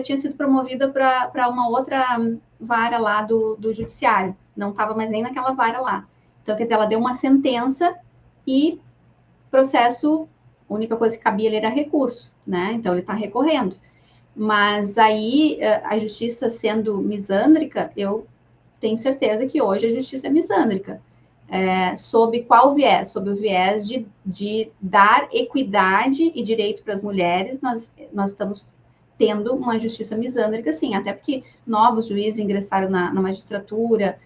[SPEAKER 2] tinha sido promovida para uma outra vara lá do judiciário. Não estava mais nem naquela vara lá. Então, quer dizer, ela deu uma sentença e processo, a única coisa que cabia ali era recurso, né? Então, ele está recorrendo. Mas aí, a justiça sendo misândrica, eu tenho certeza que hoje a justiça é misândrica. Sob qual viés? Sob o viés de dar equidade e direito para as mulheres, nós estamos tendo uma justiça misândrica, sim, até porque novos juízes ingressaram na magistratura,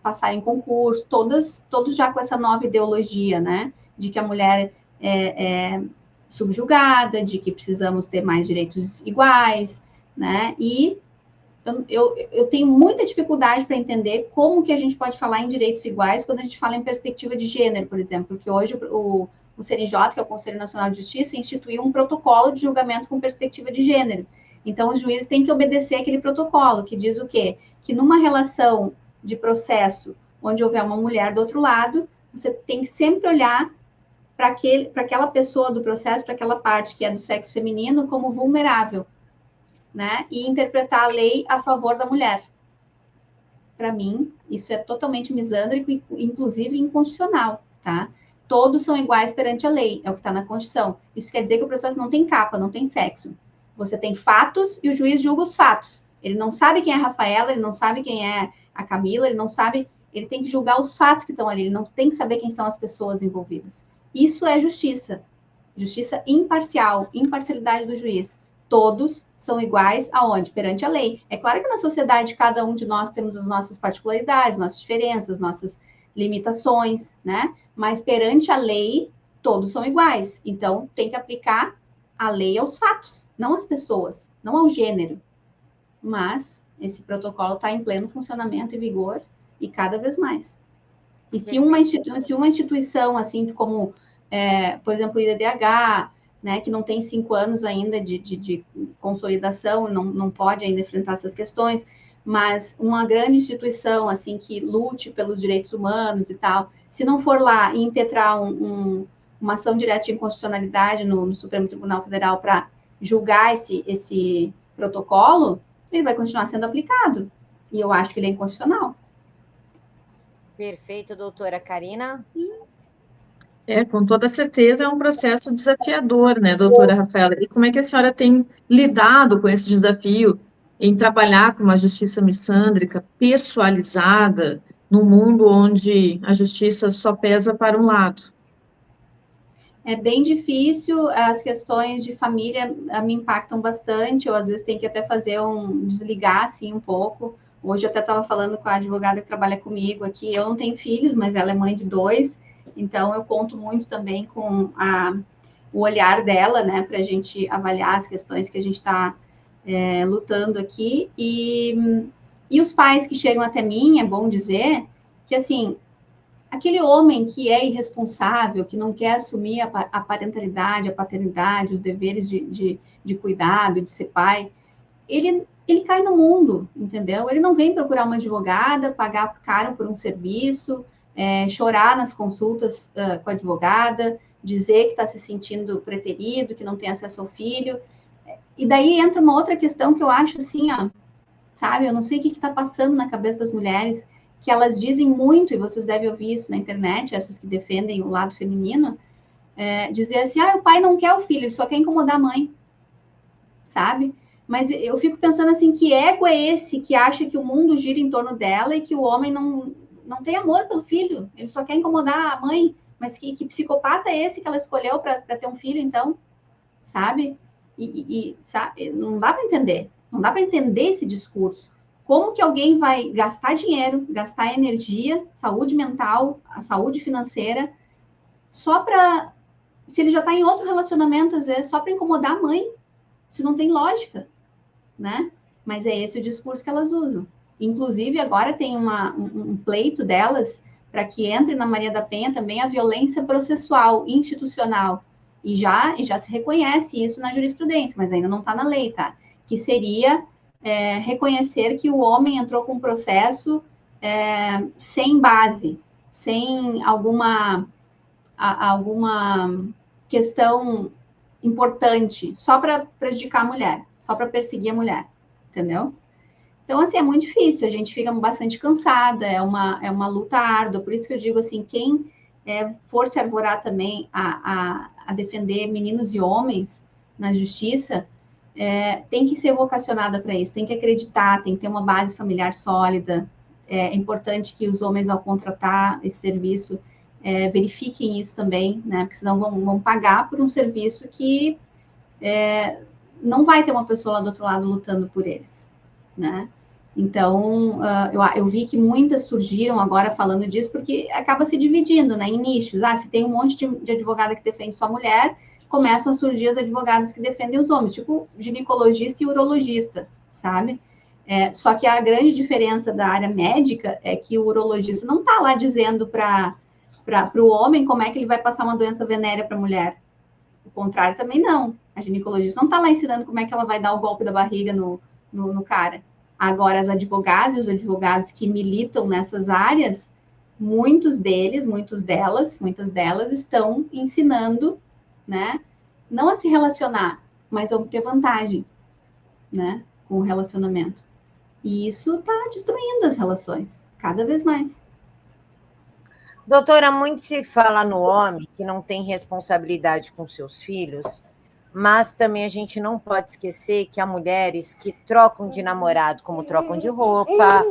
[SPEAKER 2] passaram em concurso, todos já com essa nova ideologia, né, de que a mulher é subjugada, de que precisamos ter mais direitos iguais, né, e eu tenho muita dificuldade para entender como que a gente pode falar em direitos iguais quando a gente fala em perspectiva de gênero, por exemplo, porque hoje o CNJ, que é o Conselho Nacional de Justiça, instituiu um protocolo de julgamento com perspectiva de gênero. Então, os juízes têm que obedecer aquele protocolo, que diz o quê? Que numa relação de processo onde houver uma mulher do outro lado, você tem que sempre olhar para aquela pessoa do processo, para aquela parte que é do sexo feminino, como vulnerável, né? E interpretar a lei a favor da mulher, para mim, isso é totalmente misândrico e, inclusive, inconstitucional, tá? Todos são iguais perante a lei, é o que está na Constituição. Isso quer dizer que o processo não tem capa, não tem sexo. Você tem fatos e o juiz julga os fatos. Ele não sabe quem é a Rafaela, ele não sabe quem é a Camila, ele não sabe... Ele tem que julgar os fatos que estão ali, ele não tem que saber quem são as pessoas envolvidas. Isso é justiça. Justiça imparcial, imparcialidade do juiz. Todos são iguais aonde? Perante a lei. É claro que na sociedade, cada um de nós temos as nossas particularidades, nossas diferenças, nossas limitações, né? Mas perante a lei, todos são iguais. Então, tem que aplicar a lei aos fatos, não às pessoas, não ao gênero. Mas esse protocolo está em pleno funcionamento e vigor, e cada vez mais. E se uma instituição, assim como, por exemplo, o IDDH, né, que não tem 5 anos ainda de consolidação, não pode ainda enfrentar essas questões, mas uma grande instituição, assim, que lute pelos direitos humanos e tal, se não for lá e impetrar uma ação direta de inconstitucionalidade no Supremo Tribunal Federal para julgar esse protocolo, ele vai continuar sendo aplicado. E eu acho que ele é inconstitucional.
[SPEAKER 1] Perfeito, doutora Karina.
[SPEAKER 3] Com toda certeza é um processo desafiador, né, doutora Rafaela? E como é que a senhora tem lidado com esse desafio em trabalhar com uma justiça missândrica, pessoalizada, num mundo onde a justiça só pesa para um lado?
[SPEAKER 2] É bem difícil, as questões de família me impactam bastante, eu às vezes tenho que até fazer desligar, assim, um pouco. Hoje eu até estava falando com a advogada que trabalha comigo aqui, eu não tenho filhos, mas ela é mãe de 2, então eu conto muito também com o olhar dela, né, para a gente avaliar as questões que a gente está lutando aqui. E os pais que chegam até mim, é bom dizer que, assim, aquele homem que é irresponsável, que não quer assumir a parentalidade, a paternidade, os deveres de cuidado, de ser pai, ele cai no mundo, entendeu? Ele não vem procurar uma advogada, pagar caro por um serviço, chorar nas consultas com a advogada, dizer que está se sentindo preterido, que não tem acesso ao filho. E daí entra uma outra questão que eu acho assim, ó, sabe? Eu não sei o que está passando na cabeça das mulheres, que elas dizem muito, e vocês devem ouvir isso na internet, essas que defendem o lado feminino, dizer assim, o pai não quer o filho, ele só quer incomodar a mãe, sabe? Mas eu fico pensando assim, que ego é esse que acha que o mundo gira em torno dela e que o homem não tem amor pelo filho, ele só quer incomodar a mãe, mas que psicopata é esse que ela escolheu para ter um filho, então, sabe? Sabe? Não dá para entender, não dá para entender esse discurso. Como que alguém vai gastar dinheiro, gastar energia, saúde mental, a saúde financeira, só para... Se ele já está em outro relacionamento, às vezes, só para incomodar a mãe. Isso não tem lógica, né? Mas é esse o discurso que elas usam. Inclusive, agora tem um pleito delas para que entre na Maria da Penha também a violência processual, institucional. E já se reconhece isso na jurisprudência, mas ainda não está na lei, tá? Que seria... reconhecer que o homem entrou com um processo sem base, sem alguma questão importante, só para prejudicar a mulher, só para perseguir a mulher, entendeu? Então, assim, é muito difícil, a gente fica bastante cansada, é uma luta árdua, por isso que eu digo assim, quem for se arvorar também a defender meninos e homens na justiça, tem que ser vocacionada para isso, tem que acreditar, tem que ter uma base familiar sólida. É importante que os homens, ao contratar esse serviço, verifiquem isso também, né? Porque senão vão pagar por um serviço que não vai ter uma pessoa lá do outro lado lutando por eles, né? Então, eu vi que muitas surgiram agora falando disso, porque acaba se dividindo, né, em nichos. Se tem um monte de advogada que defende só mulher, começam a surgir as advogadas que defendem os homens, tipo ginecologista e urologista, sabe? Só que a grande diferença da área médica é que o urologista não está lá dizendo para o homem como é que ele vai passar uma doença venérea para a mulher. O contrário também não. A ginecologista não está lá ensinando como é que ela vai dar o golpe da barriga no cara. Agora, as advogadas e os advogados que militam nessas áreas, muitas delas estão ensinando, né, não a se relacionar, mas a obter vantagem, né, com o relacionamento. E isso está destruindo as relações, cada vez mais.
[SPEAKER 1] Doutora, muito se fala no homem que não tem responsabilidade com seus filhos, mas também a gente não pode esquecer que há mulheres que trocam de namorado, como trocam de roupa,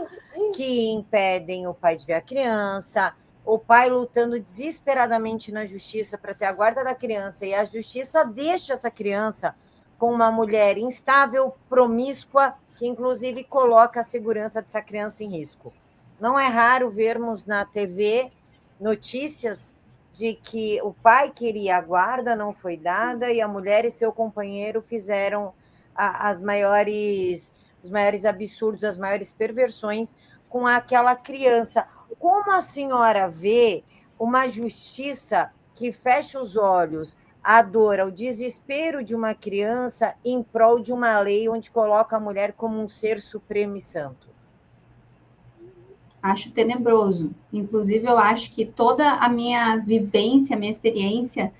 [SPEAKER 1] que impedem o pai de ver a criança, o pai lutando desesperadamente na justiça para ter a guarda da criança, e a justiça deixa essa criança com uma mulher instável, promíscua, que inclusive coloca a segurança dessa criança em risco. Não é raro vermos na TV notícias de que o pai queria a guarda, não foi dada, e a mulher e seu companheiro fizeram os maiores absurdos, as maiores perversões com aquela criança. Como a senhora vê uma justiça que fecha os olhos à dor, ao desespero de uma criança em prol de uma lei onde coloca a mulher como um ser supremo e santo?
[SPEAKER 2] Acho tenebroso. Inclusive, eu acho que toda a minha vivência, a minha experiência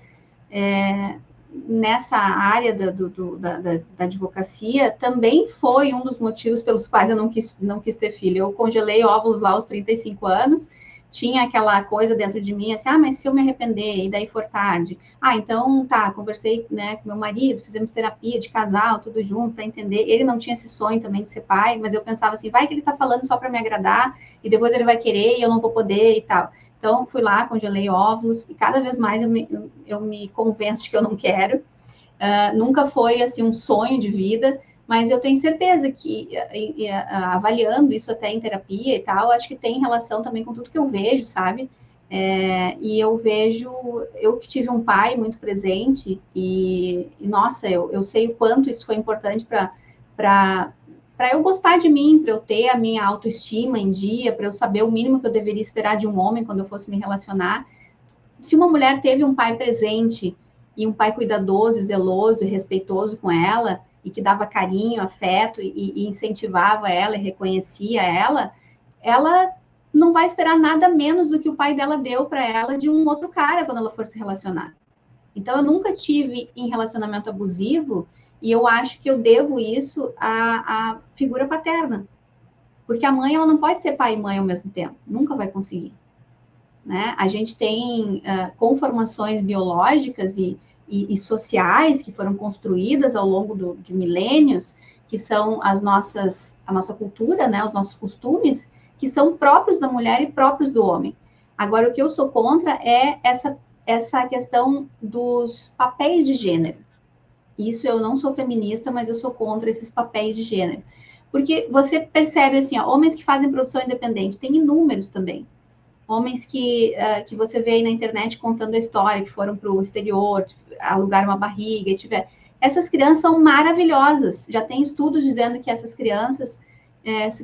[SPEAKER 2] nessa área da advocacia também foi um dos motivos pelos quais eu não quis ter filho. Eu congelei óvulos lá aos 35 anos, tinha aquela coisa dentro de mim, assim, mas se eu me arrepender e daí for tarde, então tá, conversei, né, com meu marido, fizemos terapia de casal, tudo junto, para entender. Ele não tinha esse sonho também de ser pai, mas eu pensava assim, vai que ele tá falando só para me agradar, e depois ele vai querer e eu não vou poder e tal. Então, fui lá, congelei óvulos, e cada vez mais eu me convenço de que eu não quero. Nunca foi, assim, um sonho de vida, mas eu tenho certeza que, avaliando isso até em terapia e tal, acho que tem relação também com tudo que eu vejo, sabe? E eu vejo, eu que tive um pai muito presente, nossa, eu sei o quanto isso foi importante para eu gostar de mim, para eu ter a minha autoestima em dia, para eu saber o mínimo que eu deveria esperar de um homem quando eu fosse me relacionar. Se uma mulher teve um pai presente e um pai cuidadoso, zeloso e respeitoso com ela, e que dava carinho, afeto e incentivava ela e reconhecia ela não vai esperar nada menos do que o pai dela deu para ela de um outro cara quando ela for se relacionar. Então, eu nunca tive em relacionamento abusivo e eu acho que eu devo isso à figura paterna. Porque a mãe, ela não pode ser pai e mãe ao mesmo tempo. Nunca vai conseguir. Né? A gente tem conformações biológicas e sociais que foram construídas ao longo de milênios, que são a nossa cultura, né? Os nossos costumes, que são próprios da mulher e próprios do homem. Agora, o que eu sou contra é essa questão dos papéis de gênero. Isso, eu não sou feminista, mas eu sou contra esses papéis de gênero. Porque você percebe, assim, homens que fazem produção independente, tem inúmeros também. Homens que você vê aí na internet contando a história, que foram para o exterior, alugaram uma barriga e tiver. Essas crianças são maravilhosas. Já tem estudos dizendo que essas crianças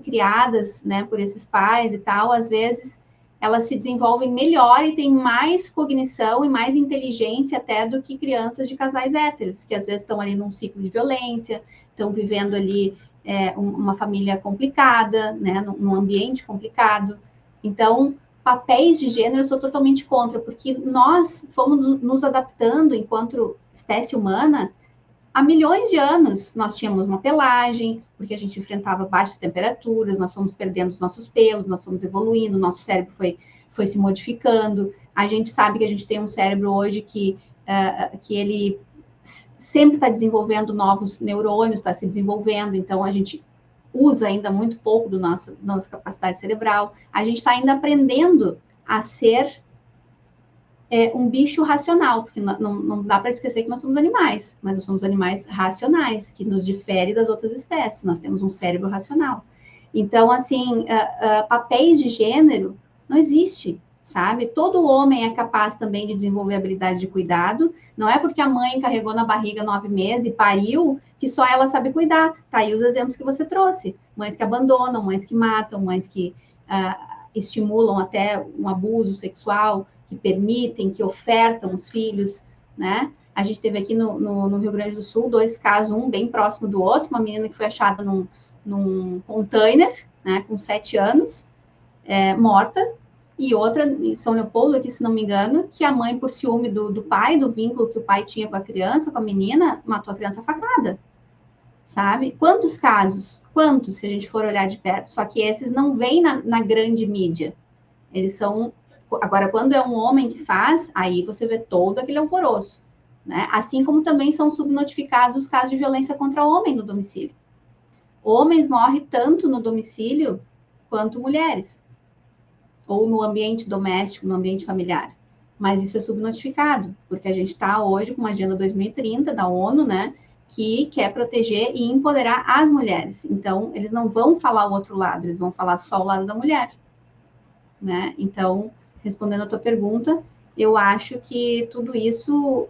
[SPEAKER 2] criadas, né, por esses pais e tal, às vezes elas se desenvolvem melhor e têm mais cognição e mais inteligência até do que crianças de casais héteros, que às vezes estão ali num ciclo de violência, estão vivendo ali uma família complicada, né, num ambiente complicado. Então, papéis de gênero eu sou totalmente contra, porque nós fomos nos adaptando enquanto espécie humana há milhões de anos. Nós tínhamos uma pelagem, porque a gente enfrentava baixas temperaturas, nós fomos perdendo os nossos pelos, nós fomos evoluindo, nosso cérebro foi se modificando. A gente sabe que a gente tem um cérebro hoje que ele sempre está desenvolvendo novos neurônios, está se desenvolvendo, então a gente usa ainda muito pouco da nossa capacidade cerebral. A gente está ainda aprendendo a ser um bicho racional, porque não dá para esquecer que nós somos animais, mas nós somos animais racionais, que nos difere das outras espécies. Nós temos um cérebro racional. Então, assim, papéis de gênero não existe, sabe? Todo homem é capaz também de desenvolver habilidade de cuidado. Não é porque a mãe carregou na barriga 9 meses e pariu que só ela sabe cuidar. Tá aí os exemplos que você trouxe. Mães que abandonam, mães que matam, mães que estimulam até um abuso sexual, que permitem, que ofertam os filhos, né? A gente teve aqui no Rio Grande do Sul 2 casos, um bem próximo do outro, uma menina que foi achada num container, né, com 7 anos, morta, e outra em São Leopoldo, aqui, se não me engano, que a mãe, por ciúme do pai, do vínculo que o pai tinha com a criança, com a menina, matou a criança facada. sabe? Quantos casos? Quantos, se a gente for olhar de perto? Só que esses não vêm na grande mídia. Eles são... Agora, quando é um homem que faz, aí você vê todo aquele alvoroço, né? Assim como também são subnotificados os casos de violência contra homem no domicílio. Homens morrem tanto no domicílio quanto mulheres, ou no ambiente doméstico, no ambiente familiar. Mas isso é subnotificado, porque a gente está hoje com uma Agenda 2030 da ONU, né, que quer proteger e empoderar as mulheres. Então, eles não vão falar o outro lado, eles vão falar só o lado da mulher, né? Então, respondendo a tua pergunta, eu acho que tudo isso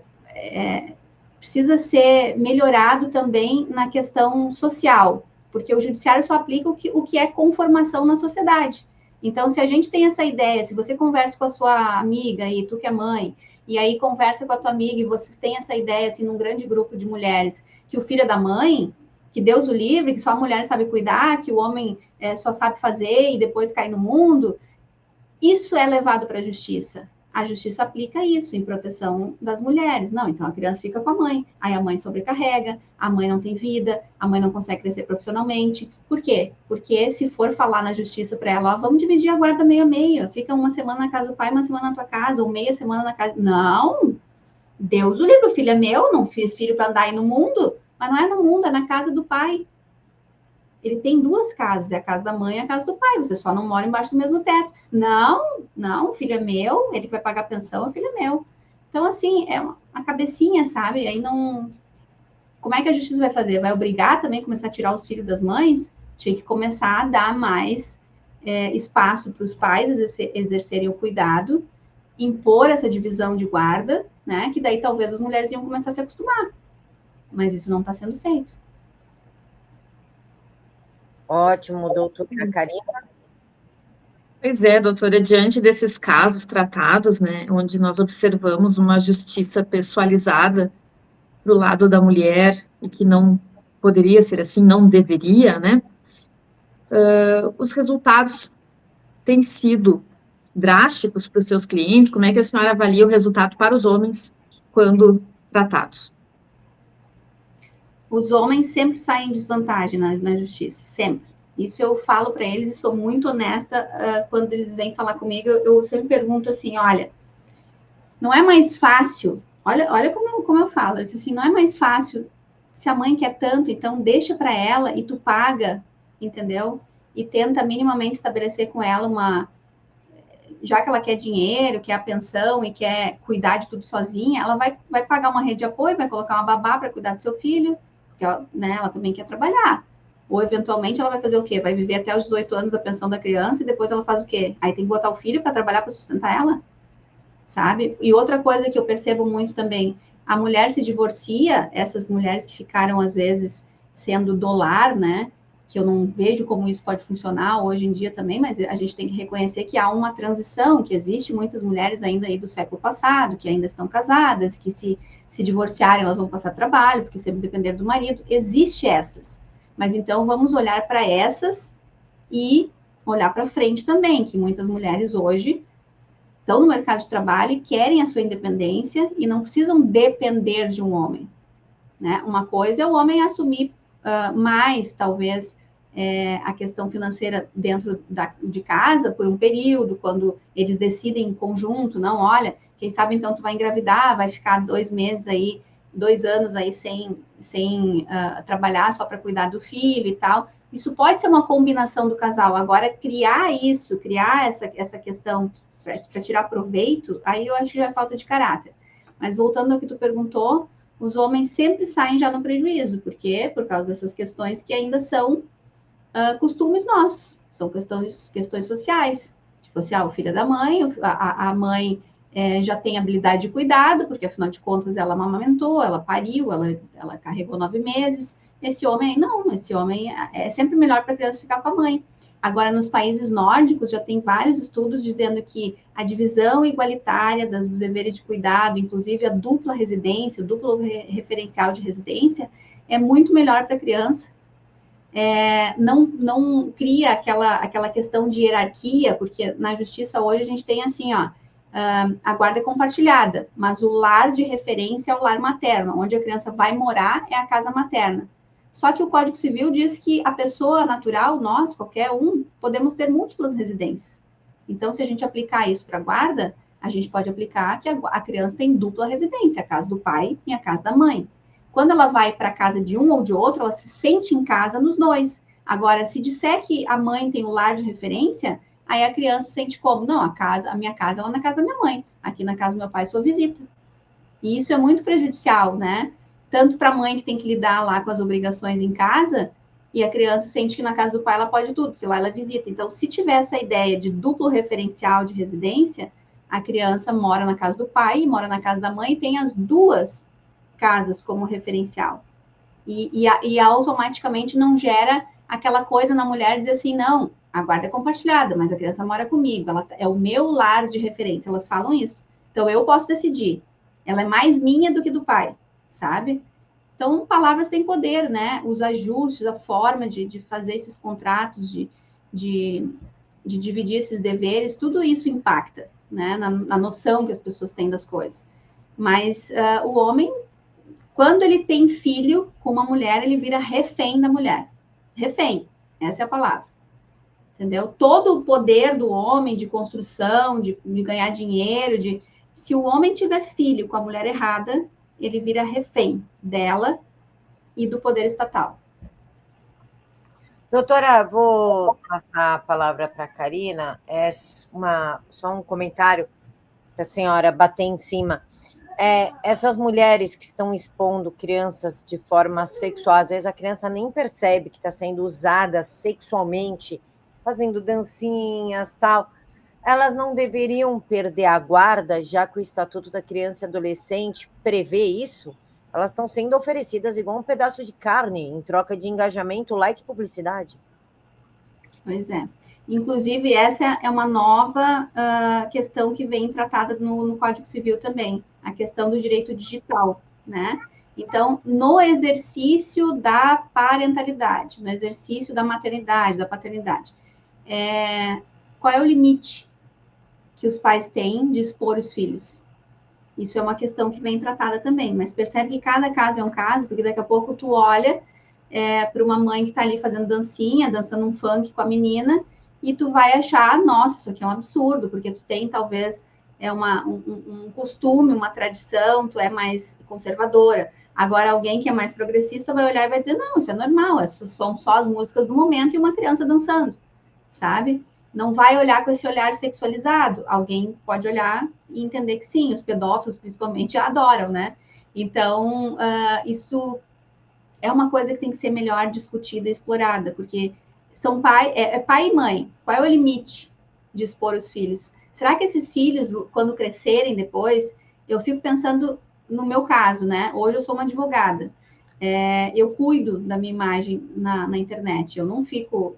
[SPEAKER 2] precisa ser melhorado também na questão social, porque o judiciário só aplica o que é conformação na sociedade. Então, se a gente tem essa ideia, se você conversa com a sua amiga, e tu que é mãe, e aí conversa com a tua amiga, e vocês têm essa ideia, assim, num grande grupo de mulheres, que o filho é da mãe, que Deus o livre, que só a mulher sabe cuidar, que o homem só sabe fazer e depois cai no mundo, isso é levado para a justiça. A justiça aplica isso em proteção das mulheres. Não, então a criança fica com a mãe, aí a mãe sobrecarrega, a mãe não tem vida, a mãe não consegue crescer profissionalmente. Por quê? Porque se for falar na justiça para ela, ó, vamos dividir a guarda meio a meio, fica uma semana na casa do pai, uma semana na tua casa, ou meia semana na casa... Não! Deus o livre, o filho é meu, não fiz filho para andar aí no mundo, mas não é no mundo, é na casa do pai. Ele tem duas casas, é a casa da mãe e a casa do pai, você só não mora embaixo do mesmo teto. Não, o filho é meu, ele vai pagar pensão, o filho é meu. Então, assim, é uma cabecinha, sabe? Aí não... Como é que a justiça vai fazer? Vai obrigar também a começar a tirar os filhos das mães? Tinha que começar a dar mais espaço para os pais exercerem o cuidado, impor essa divisão de guarda, né? Que daí talvez as mulheres iam começar a se acostumar. Mas isso não está sendo feito.
[SPEAKER 1] Ótimo, doutora Karina.
[SPEAKER 3] Pois é, doutora, diante desses casos tratados, né, onde nós observamos uma justiça pessoalizada para o lado da mulher e que não poderia ser assim, não deveria, né, os resultados têm sido drásticos para os seus clientes. Como é que a senhora avalia o resultado para os homens quando tratados?
[SPEAKER 2] Os homens sempre saem em desvantagem na justiça, sempre. Isso eu falo para eles e sou muito honesta quando eles vêm falar comigo. Eu sempre pergunto assim, olha, não é mais fácil, olha como eu falo, eu disse assim, não é mais fácil, se a mãe quer tanto, então deixa para ela e tu paga, entendeu? E tenta minimamente estabelecer com ela uma... Já que ela quer dinheiro, quer a pensão e quer cuidar de tudo sozinha, ela vai pagar uma rede de apoio, vai colocar uma babá para cuidar do seu filho, porque ela, né, ela também quer trabalhar. Ou, eventualmente, ela vai fazer o quê? Vai viver até os 18 anos da pensão da criança e depois ela faz o quê? Aí tem que botar o filho para trabalhar para sustentar ela, sabe? E outra coisa que eu percebo muito também, a mulher se divorcia, essas mulheres que ficaram, às vezes, sendo do lar, né? Que eu não vejo como isso pode funcionar hoje em dia também, mas a gente tem que reconhecer que há uma transição, que existe muitas mulheres ainda aí do século passado, que ainda estão casadas, que se divorciarem, elas vão passar trabalho, porque sempre depender do marido. Existe essas. Mas então vamos olhar para essas e olhar para frente também, que muitas mulheres hoje estão no mercado de trabalho e querem a sua independência e não precisam depender de um homem, né? Uma coisa é o homem assumir mais, talvez, a questão financeira dentro de casa por um período, quando eles decidem em conjunto, não, olha, quem sabe então tu vai engravidar, vai ficar 2 meses aí, 2 anos aí sem trabalhar só para cuidar do filho e tal. Isso pode ser uma combinação do casal. Agora, criar essa questão para tirar proveito, aí eu acho que já é falta de caráter. Mas voltando ao que tu perguntou, os homens sempre saem já no prejuízo. Por quê? Por causa dessas questões que ainda são costumes nossos, são questões sociais. Tipo assim, o filho é da mãe, a mãe já tem habilidade de cuidado, porque afinal de contas ela amamentou, ela pariu, ela carregou 9 meses. Esse homem, não, esse homem é sempre melhor para a criança ficar com a mãe. Agora, nos países nórdicos, já tem vários estudos dizendo que a divisão igualitária dos deveres de cuidado, inclusive a dupla residência, o duplo referencial de residência, é muito melhor para a criança. Não cria aquela questão de hierarquia, porque na justiça hoje a gente tem assim, a guarda é compartilhada, mas o lar de referência é o lar materno, onde a criança vai morar é a casa materna. Só que o Código Civil diz que a pessoa natural, nós, qualquer um, podemos ter múltiplas residências. Então, se a gente aplicar isso para a guarda, a gente pode aplicar que a criança tem dupla residência, a casa do pai e a casa da mãe. Quando ela vai para a casa de um ou de outro, ela se sente em casa nos dois. Agora, se disser que a mãe tem o lar de referência, aí a criança sente como? Não, a minha casa é lá na casa da minha mãe, aqui na casa do meu pai sou visita. E isso é muito prejudicial, né? Tanto para a mãe que tem que lidar lá com as obrigações em casa, e a criança sente que na casa do pai ela pode tudo, porque lá ela visita. Então, se tiver essa ideia de duplo referencial de residência, a criança mora na casa do pai, mora na casa da mãe e tem as duas casas como referencial. E automaticamente não gera aquela coisa na mulher dizer assim, não, a guarda é compartilhada, mas a criança mora comigo, ela é o meu lar de referência, elas falam isso. Então, eu posso decidir. Ela é mais minha do que do pai, sabe? Então, palavras têm poder, né? Os ajustes, a forma de fazer esses contratos, de dividir esses deveres, tudo isso impacta, né? Na noção que as pessoas têm das coisas. Mas o homem, quando ele tem filho com uma mulher, ele vira refém da mulher. Refém, essa é a palavra. Entendeu? Todo o poder do homem de construção, de ganhar dinheiro, se o homem tiver filho com a mulher errada, ele vira refém dela e do poder estatal.
[SPEAKER 1] Doutora, vou passar a palavra para a Karina. Só um comentário para a senhora bater em cima. Essas mulheres que estão expondo crianças de forma sexual, às vezes a criança nem percebe que está sendo usada sexualmente, fazendo dancinhas, tal. Elas não deveriam perder a guarda, já que o Estatuto da Criança e Adolescente prevê isso? Elas estão sendo oferecidas igual um pedaço de carne, em troca de engajamento, like e publicidade.
[SPEAKER 2] Pois é. Inclusive, essa é uma nova questão que vem tratada no Código Civil também, a questão do direito digital, né? Então, no exercício da parentalidade, no exercício da maternidade, da paternidade, qual é o limite que os pais têm de expor os filhos? Isso é uma questão que vem tratada também, mas percebe que cada caso é um caso, porque daqui a pouco tu olha para uma mãe que está ali fazendo dancinha, dançando um funk com a menina, e tu vai achar, nossa, isso aqui é um absurdo, porque tu tem talvez um costume, uma tradição, tu é mais conservadora. Agora, alguém que é mais progressista vai olhar e vai dizer, não, isso é normal, são só as músicas do momento e uma criança dançando, sabe? Não vai olhar com esse olhar sexualizado. Alguém pode olhar e entender que sim, os pedófilos principalmente adoram, né? Então, isso é uma coisa que tem que ser melhor discutida e explorada, porque são pai e mãe. Qual é o limite de expor os filhos? Será que esses filhos, quando crescerem depois, eu fico pensando no meu caso, né? Hoje eu sou uma advogada. Eu cuido da minha imagem na internet. Eu não fico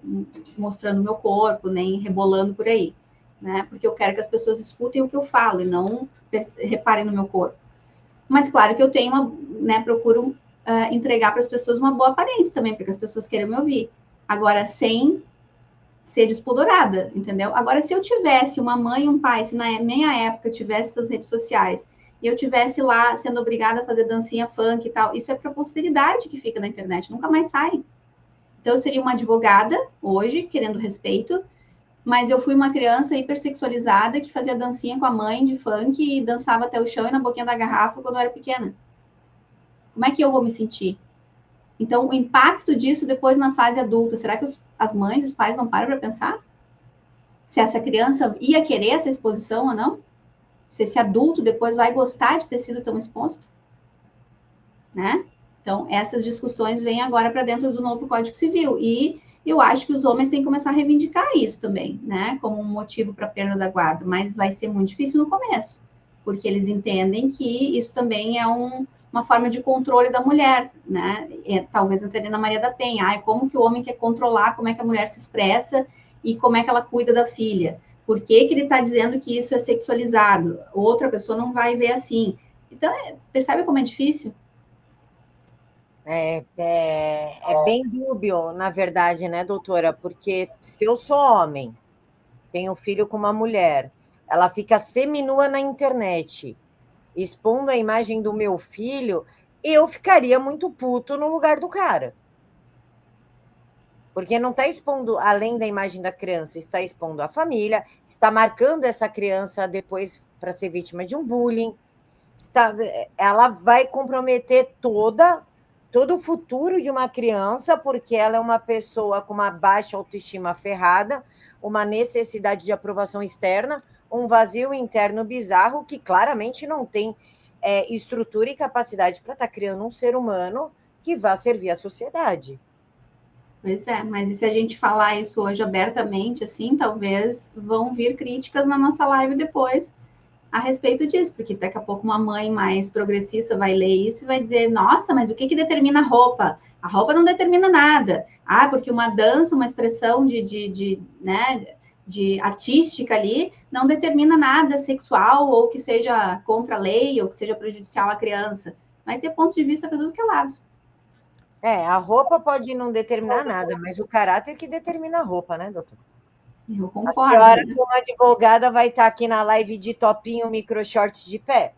[SPEAKER 2] mostrando meu corpo, nem rebolando por aí, né? Porque eu quero que as pessoas escutem o que eu falo e não reparem no meu corpo. Mas claro que eu tenho procuro entregar para as pessoas uma boa aparência também, para que as pessoas queiram me ouvir. Agora, sem ser despudorada, entendeu? Agora, se eu tivesse uma mãe e um pai, se na minha época tivesse essas redes sociais, e eu tivesse lá sendo obrigada a fazer dancinha funk e tal, isso é para a posteridade que fica na internet, nunca mais sai. Então, eu seria uma advogada hoje, querendo respeito, mas eu fui uma criança hipersexualizada que fazia dancinha com a mãe de funk e dançava até o chão e na boquinha da garrafa quando eu era pequena. Como é que eu vou me sentir? Então, o impacto disso depois na fase adulta, será que as mães, os pais não param para pensar? Se essa criança ia querer essa exposição ou não? Se esse adulto depois vai gostar de ter sido tão exposto? Né? Então, essas discussões vêm agora para dentro do novo Código Civil. E eu acho que os homens têm que começar a reivindicar isso também, né? Como um motivo para a perda da guarda. Mas vai ser muito difícil no começo, porque eles entendem que isso também é uma forma de controle da mulher, né? Talvez entraria na Maria da Penha. Como que o homem quer controlar como é que a mulher se expressa e como é que ela cuida da filha? Por que ele está dizendo que isso é sexualizado? Outra pessoa não vai ver assim. Então, percebe como é difícil?
[SPEAKER 1] É bem dúbio, na verdade, né, doutora? Porque se eu sou homem, tenho filho com uma mulher, ela fica seminua na internet, expondo a imagem do meu filho, eu ficaria muito puto no lugar do cara. Porque não está expondo, além da imagem da criança, está expondo a família, está marcando essa criança depois para ser vítima de um bullying, ela vai comprometer todo o futuro de uma criança, porque ela é uma pessoa com uma baixa autoestima ferrada, uma necessidade de aprovação externa, um vazio interno bizarro que claramente não tem estrutura e capacidade para estar criando um ser humano que vá servir à sociedade.
[SPEAKER 2] Pois é, mas e se a gente falar isso hoje abertamente, assim, talvez vão vir críticas na nossa live depois a respeito disso, porque daqui a pouco uma mãe mais progressista vai ler isso e vai dizer, nossa, mas o que determina a roupa? A roupa não determina nada. Ah, porque uma dança, uma expressão de artística ali, não determina nada sexual, ou que seja contra a lei, ou que seja prejudicial à criança. Vai ter pontos de vista para tudo que é lado.
[SPEAKER 1] A roupa pode não determinar nada, mas o caráter que determina a roupa, né, doutor?
[SPEAKER 2] Eu concordo.
[SPEAKER 1] A senhora, como advogada, vai estar aqui na live de topinho, micro short de pé?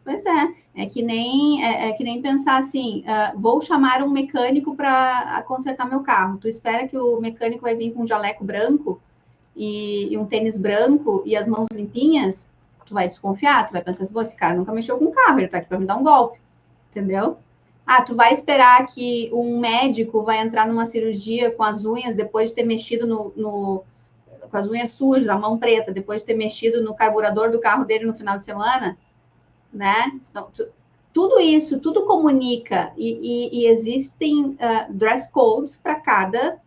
[SPEAKER 2] Pois é, é que nem pensar assim, vou chamar um mecânico para consertar meu carro. Tu espera que o mecânico vai vir com um jaleco branco e um tênis branco e as mãos limpinhas? Tu vai desconfiar, tu vai pensar assim, esse cara nunca mexeu com o carro, ele tá aqui para me dar um golpe, entendeu? Ah, tu vai esperar que um médico vai entrar numa cirurgia com as unhas depois de ter mexido com as unhas sujas, a mão preta, depois de ter mexido no carburador do carro dele no final de semana, né? Então, tudo isso, tudo comunica e existem dress codes para cada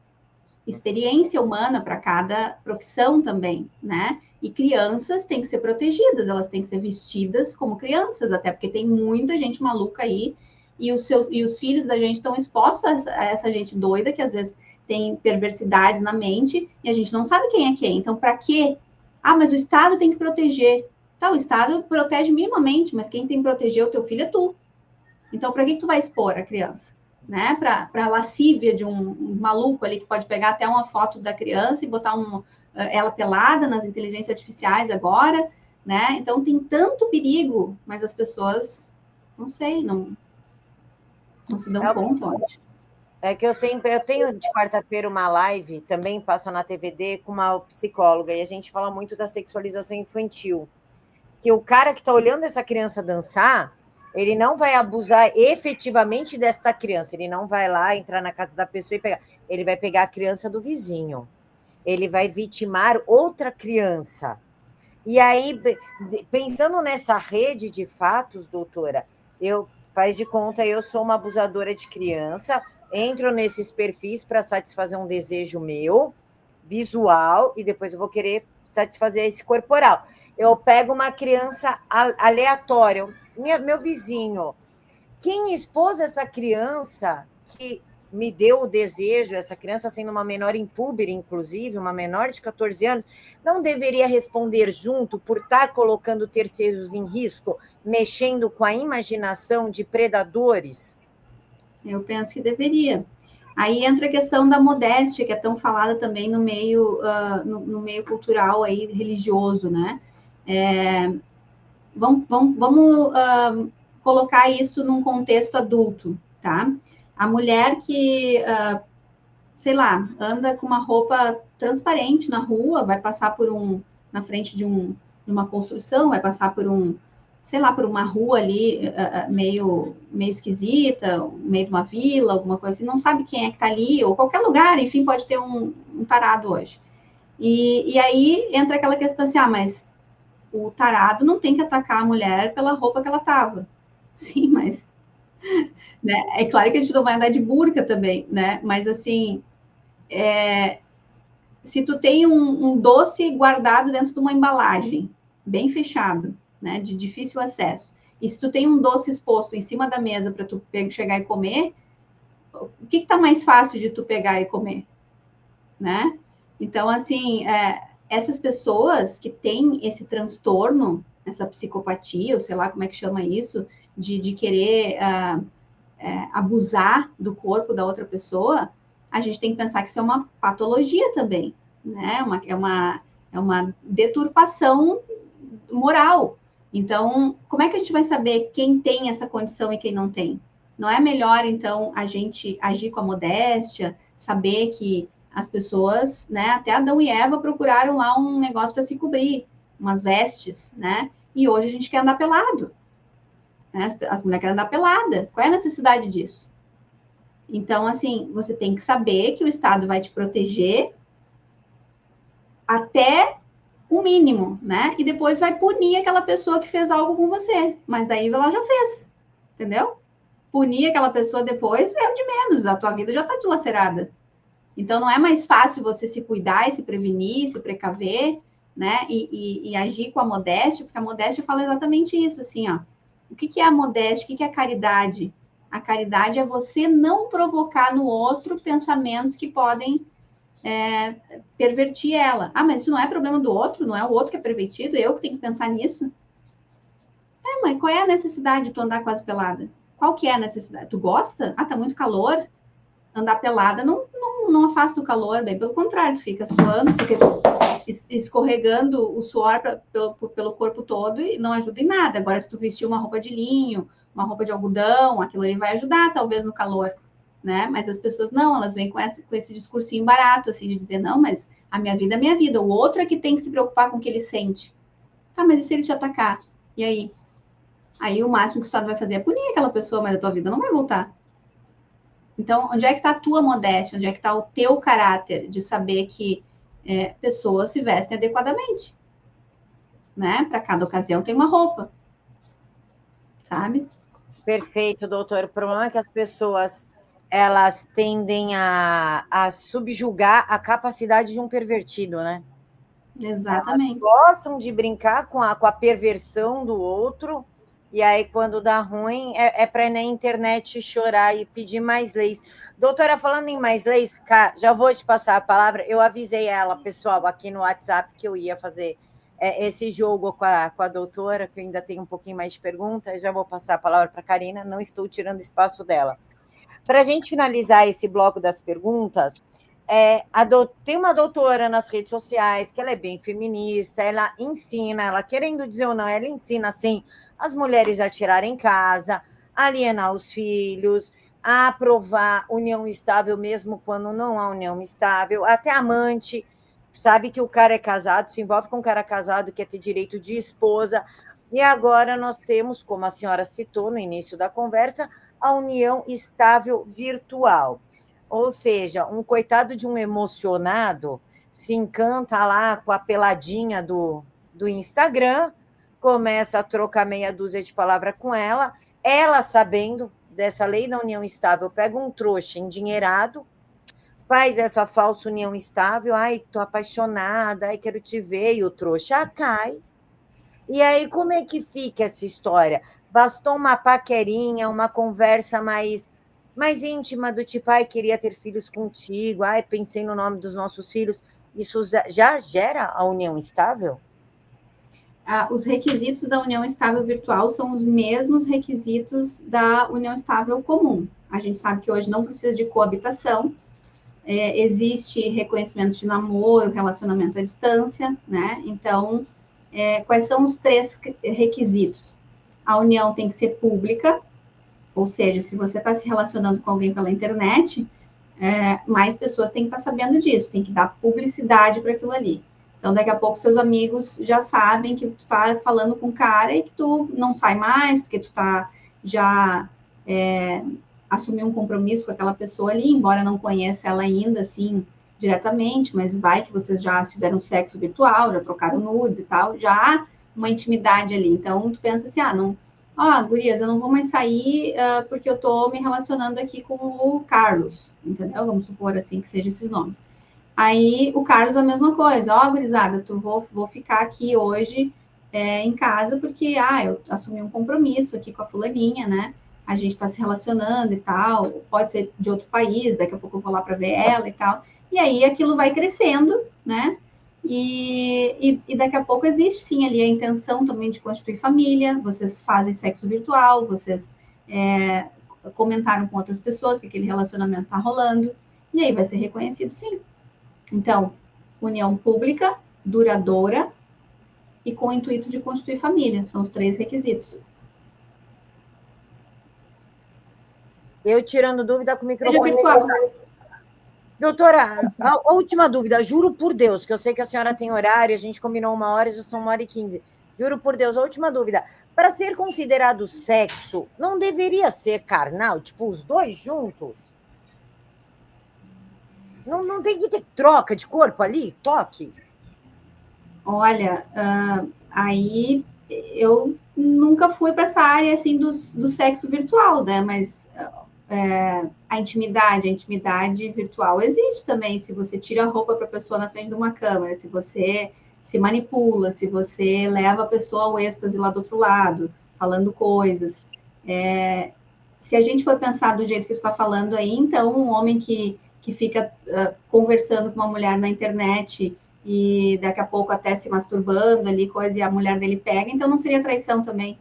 [SPEAKER 2] experiência humana, para cada profissão também, né? E crianças têm que ser protegidas, elas têm que ser vestidas como crianças, até porque tem muita gente maluca aí e os filhos da gente estão expostos a essa gente doida que às vezes tem perversidades na mente e a gente não sabe quem é quem. Então, para quê? Ah, mas o Estado tem que proteger. Tá, o Estado protege minimamente, mas quem tem que proteger o teu filho é tu. Então, para que tu vai expor a criança? Né? Para a lascívia de um maluco ali que pode pegar até uma foto da criança e botar ela pelada nas inteligências artificiais agora, né? Então, tem tanto perigo, mas as pessoas, não sei, não se dão conta, eu acho.
[SPEAKER 1] É que eu tenho de quarta-feira uma live, também passa na TVD, com uma psicóloga, e a gente fala muito da sexualização infantil. Que o cara que está olhando essa criança dançar, ele não vai abusar efetivamente desta criança, ele não vai lá entrar na casa da pessoa e pegar, ele vai pegar a criança do vizinho, ele vai vitimar outra criança. E aí, pensando nessa rede de fatos, doutora, faz de conta, eu sou uma abusadora de criança, entro nesses perfis para satisfazer um desejo meu, visual, e depois eu vou querer satisfazer esse corporal. Eu pego uma criança aleatória, meu vizinho. Quem expôs essa criança que me deu o desejo, essa criança sendo uma menor impúber, inclusive, uma menor de 14 anos, não deveria responder junto por estar colocando terceiros em risco, mexendo com a imaginação de predadores?
[SPEAKER 2] Eu penso que deveria. Aí entra a questão da modéstia, que é tão falada também no meio, no meio cultural aí, religioso, né? Vamos colocar isso num contexto adulto, tá? A mulher que, sei lá, anda com uma roupa transparente na rua, vai passar na frente de uma construção, vai passar sei lá, por uma rua ali meio esquisita, meio de uma vila, alguma coisa assim, não sabe quem é que tá ali, ou qualquer lugar, enfim, pode ter um tarado hoje. E aí entra aquela questão assim, mas o tarado não tem que atacar a mulher pela roupa que ela tava. Sim, mas né, é claro que a gente não vai andar de burca também, né? Mas assim, se tu tem um doce guardado dentro de uma embalagem, bem fechado, né, de difícil acesso, e se tu tem um doce exposto em cima da mesa para tu chegar e comer, o que está mais fácil de tu pegar e comer, né? Então, assim, essas pessoas que têm esse transtorno, essa psicopatia, ou sei lá como é que chama isso, de querer abusar do corpo da outra pessoa, a gente tem que pensar que isso é uma patologia também, né? É uma deturpação moral. Então, como é que a gente vai saber quem tem essa condição e quem não tem? Não é melhor, então, a gente agir com a modéstia, saber que as pessoas, né, até Adão e Eva procuraram lá um negócio para se cobrir, umas vestes, né? E hoje a gente quer andar pelado, né? As mulheres querem andar pelada. Qual é a necessidade disso? Então, assim, você tem que saber que o Estado vai te proteger até o mínimo, né? E depois vai punir aquela pessoa que fez algo com você. Mas daí ela já fez, entendeu? Punir aquela pessoa depois é o de menos, a tua vida já está dilacerada. Então, não é mais fácil você se cuidar e se prevenir, se precaver, né? E agir com a modéstia, porque a modéstia fala exatamente isso, assim, ó. O que é a modéstia? O que é a caridade? A caridade é você não provocar no outro pensamentos que podem pervertir ela. Ah, mas isso não é problema do outro, não é o outro que é pervertido, eu que tenho que pensar nisso. Mas qual é a necessidade de tu andar quase pelada? Qual que é a necessidade? Tu gosta? Ah, tá muito calor? Andar pelada não afasta o calor, bem pelo contrário, tu fica suando, fica escorregando o suor pelo corpo todo e não ajuda em nada. Agora, se tu vestir uma roupa de linho, uma roupa de algodão, aquilo ali vai ajudar, talvez, no calor, né? Mas as pessoas não, elas vêm com esse discursinho barato, assim, de dizer, não, mas a minha vida é minha vida, o outro é que tem que se preocupar com o que ele sente. Tá, mas e se ele te atacar? E aí? Aí o máximo que o Estado vai fazer é punir aquela pessoa, mas a tua vida não vai voltar. Então, onde é que está a tua modéstia? Onde é que está o teu caráter de saber que pessoas se vestem adequadamente? Né? Para cada ocasião tem uma roupa. Sabe?
[SPEAKER 1] Perfeito, doutor. O problema é que as pessoas elas tendem a subjugar a capacidade de um pervertido, né?
[SPEAKER 2] Exatamente.
[SPEAKER 1] Elas gostam de brincar com a perversão do outro, e aí, quando dá ruim, é para ir na internet chorar e pedir mais leis. Doutora, falando em mais leis, já vou te passar a palavra. Eu avisei ela, pessoal, aqui no WhatsApp, que eu ia fazer esse jogo com a doutora, que eu ainda tenho um pouquinho mais de perguntas. Já vou passar a palavra para a Karina, não estou tirando espaço dela. Para a gente finalizar esse bloco das perguntas, tem uma doutora nas redes sociais que ela é bem feminista, ela ensina, ela querendo dizer ou não, ela ensina assim as mulheres a tirarem casa, a alienar os filhos, a aprovar união estável mesmo quando não há união estável, até amante, sabe que o cara é casado, se envolve com um cara casado, quer ter direito de esposa, e agora nós temos, como a senhora citou no início da conversa, a união estável virtual. Ou seja, um coitado de um emocionado se encanta lá com a peladinha do Instagram, começa a trocar meia dúzia de palavras com ela sabendo dessa lei da união estável, pega um trouxa endinheirado, faz essa falsa união estável, ai, tô apaixonada, ai, quero te ver, e o trouxa cai. E aí, como é que fica essa história? Bastou uma paquerinha, uma conversa mais íntima, do tipo, ai, queria ter filhos contigo, ai, pensei no nome dos nossos filhos. Isso já gera a união estável?
[SPEAKER 2] Os requisitos da união estável virtual são os mesmos requisitos da união estável comum. A gente sabe que hoje não precisa de coabitação, existe reconhecimento de namoro, relacionamento à distância, né? Então, quais são os 3 requisitos? A união tem que ser pública, ou seja, se você está se relacionando com alguém pela internet, mais pessoas têm que estar sabendo disso, tem que dar publicidade para aquilo ali. Então, daqui a pouco, seus amigos já sabem que tu está falando com um cara e que tu não sai mais, porque tu já assumiu um compromisso com aquela pessoa ali, embora não conheça ela ainda, assim, diretamente, mas vai que vocês já fizeram sexo virtual, já trocaram nudes e tal, já há uma intimidade ali. Então, tu pensa assim, gurias, eu não vou mais sair porque eu tô me relacionando aqui com o Carlos, entendeu? Vamos supor assim que sejam esses nomes. Aí o Carlos a mesma coisa, gurizada, vou ficar aqui hoje em casa porque eu assumi um compromisso aqui com a fulaninha, né? A gente está se relacionando e tal, pode ser de outro país, daqui a pouco eu vou lá para ver ela e tal. E aí aquilo vai crescendo, né? E daqui a pouco existe sim ali a intenção também de constituir família, vocês fazem sexo virtual, vocês comentaram com outras pessoas que aquele relacionamento está rolando, e aí vai ser reconhecido sim. Então, união pública, duradoura e com o intuito de constituir família, são os 3 requisitos.
[SPEAKER 1] Eu tirando dúvida com o microfone.
[SPEAKER 2] Seja virtual.
[SPEAKER 1] Doutora, a última dúvida, juro por Deus, que eu sei que a senhora tem horário, a gente combinou 1 hora, já são 1h15. Juro por Deus, a última dúvida. Para ser considerado sexo, não deveria ser carnal, tipo, os dois juntos? Não tem que ter troca de corpo ali? Toque?
[SPEAKER 2] Olha, aí eu nunca fui para essa área assim do sexo virtual, né? Mas a intimidade virtual existe também. Se você tira a roupa para a pessoa na frente de uma câmera, se você se manipula, se você leva a pessoa ao êxtase lá do outro lado, falando coisas. Se a gente for pensar do jeito que tu está falando aí, então um homem que fica conversando com uma mulher na internet e daqui a pouco até se masturbando ali, coisa, e a mulher dele pega, então não seria traição também,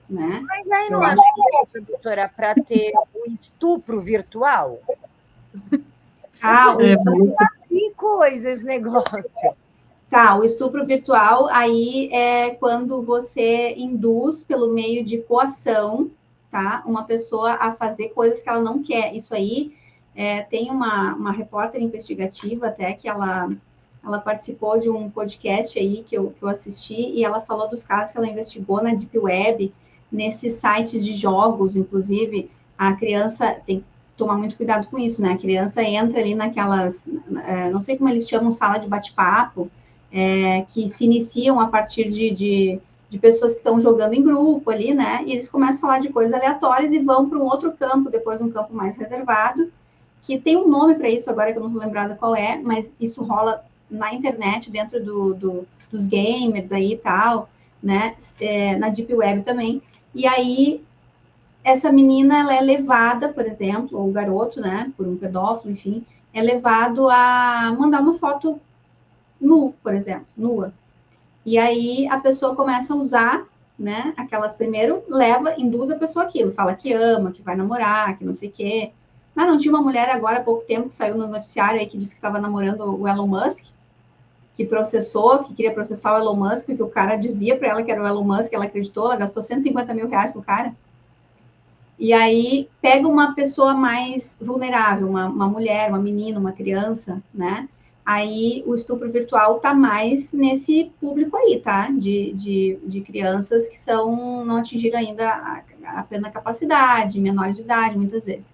[SPEAKER 2] né?
[SPEAKER 1] Mas aí não
[SPEAKER 2] Eu
[SPEAKER 1] é
[SPEAKER 2] acho
[SPEAKER 1] brecha, doutora, para ter o estupro virtual? Que coisa esse negócio.
[SPEAKER 2] Tá, o estupro virtual aí é quando você induz pelo meio de coação, tá? Uma pessoa a fazer coisas que ela não quer. Isso aí tem uma repórter investigativa até que ela participou de um podcast aí que eu assisti e ela falou dos casos que ela investigou na Deep Web, nesses sites de jogos, inclusive, a criança tem que tomar muito cuidado com isso, né? A criança entra ali naquelas, não sei como eles chamam, sala de bate-papo, que se iniciam a partir de pessoas que estão jogando em grupo ali, né? E eles começam a falar de coisas aleatórias e vão para um outro campo, depois um campo mais reservado, que tem um nome para isso agora que eu não estou lembrada qual é, mas isso rola na internet, dentro dos gamers aí e tal, né? Na Deep Web também. E aí, essa menina, ela é levada, por exemplo, ou o garoto, né? Por um pedófilo, enfim, é levado a mandar uma foto nu, por exemplo, nua. E aí a pessoa começa a usar, né? Aquelas primeiro induz a pessoa aquilo, fala que ama, que vai namorar, que não sei o quê. Mas não tinha uma mulher agora há pouco tempo que saiu no noticiário aí que disse que estava namorando o Elon Musk, que queria processar o Elon Musk, porque o cara dizia para ela que era o Elon Musk, ela acreditou, ela gastou 150 mil reais pro cara. E aí pega uma pessoa mais vulnerável, uma mulher, uma menina, uma criança, né? Aí o estupro virtual tá mais nesse público aí, tá? De crianças que não atingiram ainda a plena capacidade, menores de idade, muitas vezes.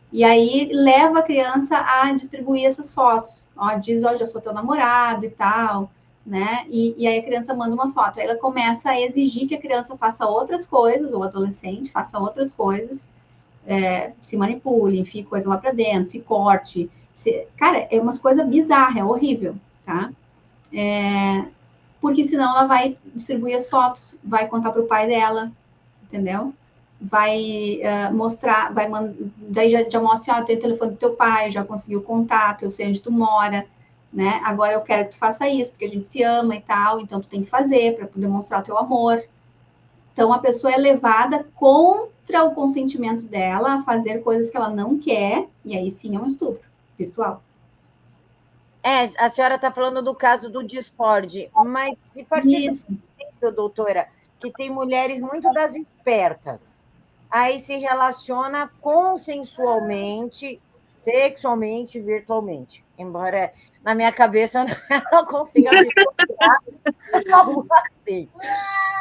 [SPEAKER 2] E aí leva a criança a distribuir essas fotos. Ó, diz, ó, já sou teu namorado e tal, né? E aí a criança manda uma foto. Aí ela começa a exigir que a criança faça outras coisas, ou adolescente faça outras coisas, se manipule, enfie coisa lá para dentro, se corte. Cara, é umas coisas bizarras, é horrível, tá? Porque senão ela vai distribuir as fotos, vai contar para o pai dela, entendeu? Vai mostrar, daí já mostra, eu tenho o telefone do teu pai, já consegui o contato, eu sei onde tu mora, né? Agora eu quero que tu faça isso, porque a gente se ama e tal, então tu tem que fazer para poder mostrar o teu amor. Então a pessoa é levada contra o consentimento dela a fazer coisas que ela não quer, e aí sim é um estupro virtual.
[SPEAKER 1] A senhora está falando do caso do Discord, mas se partir do princípio, doutora, que tem mulheres muito das espertas, aí se relaciona consensualmente, sexualmente, virtualmente. Embora na minha cabeça não consiga visualizar algo assim.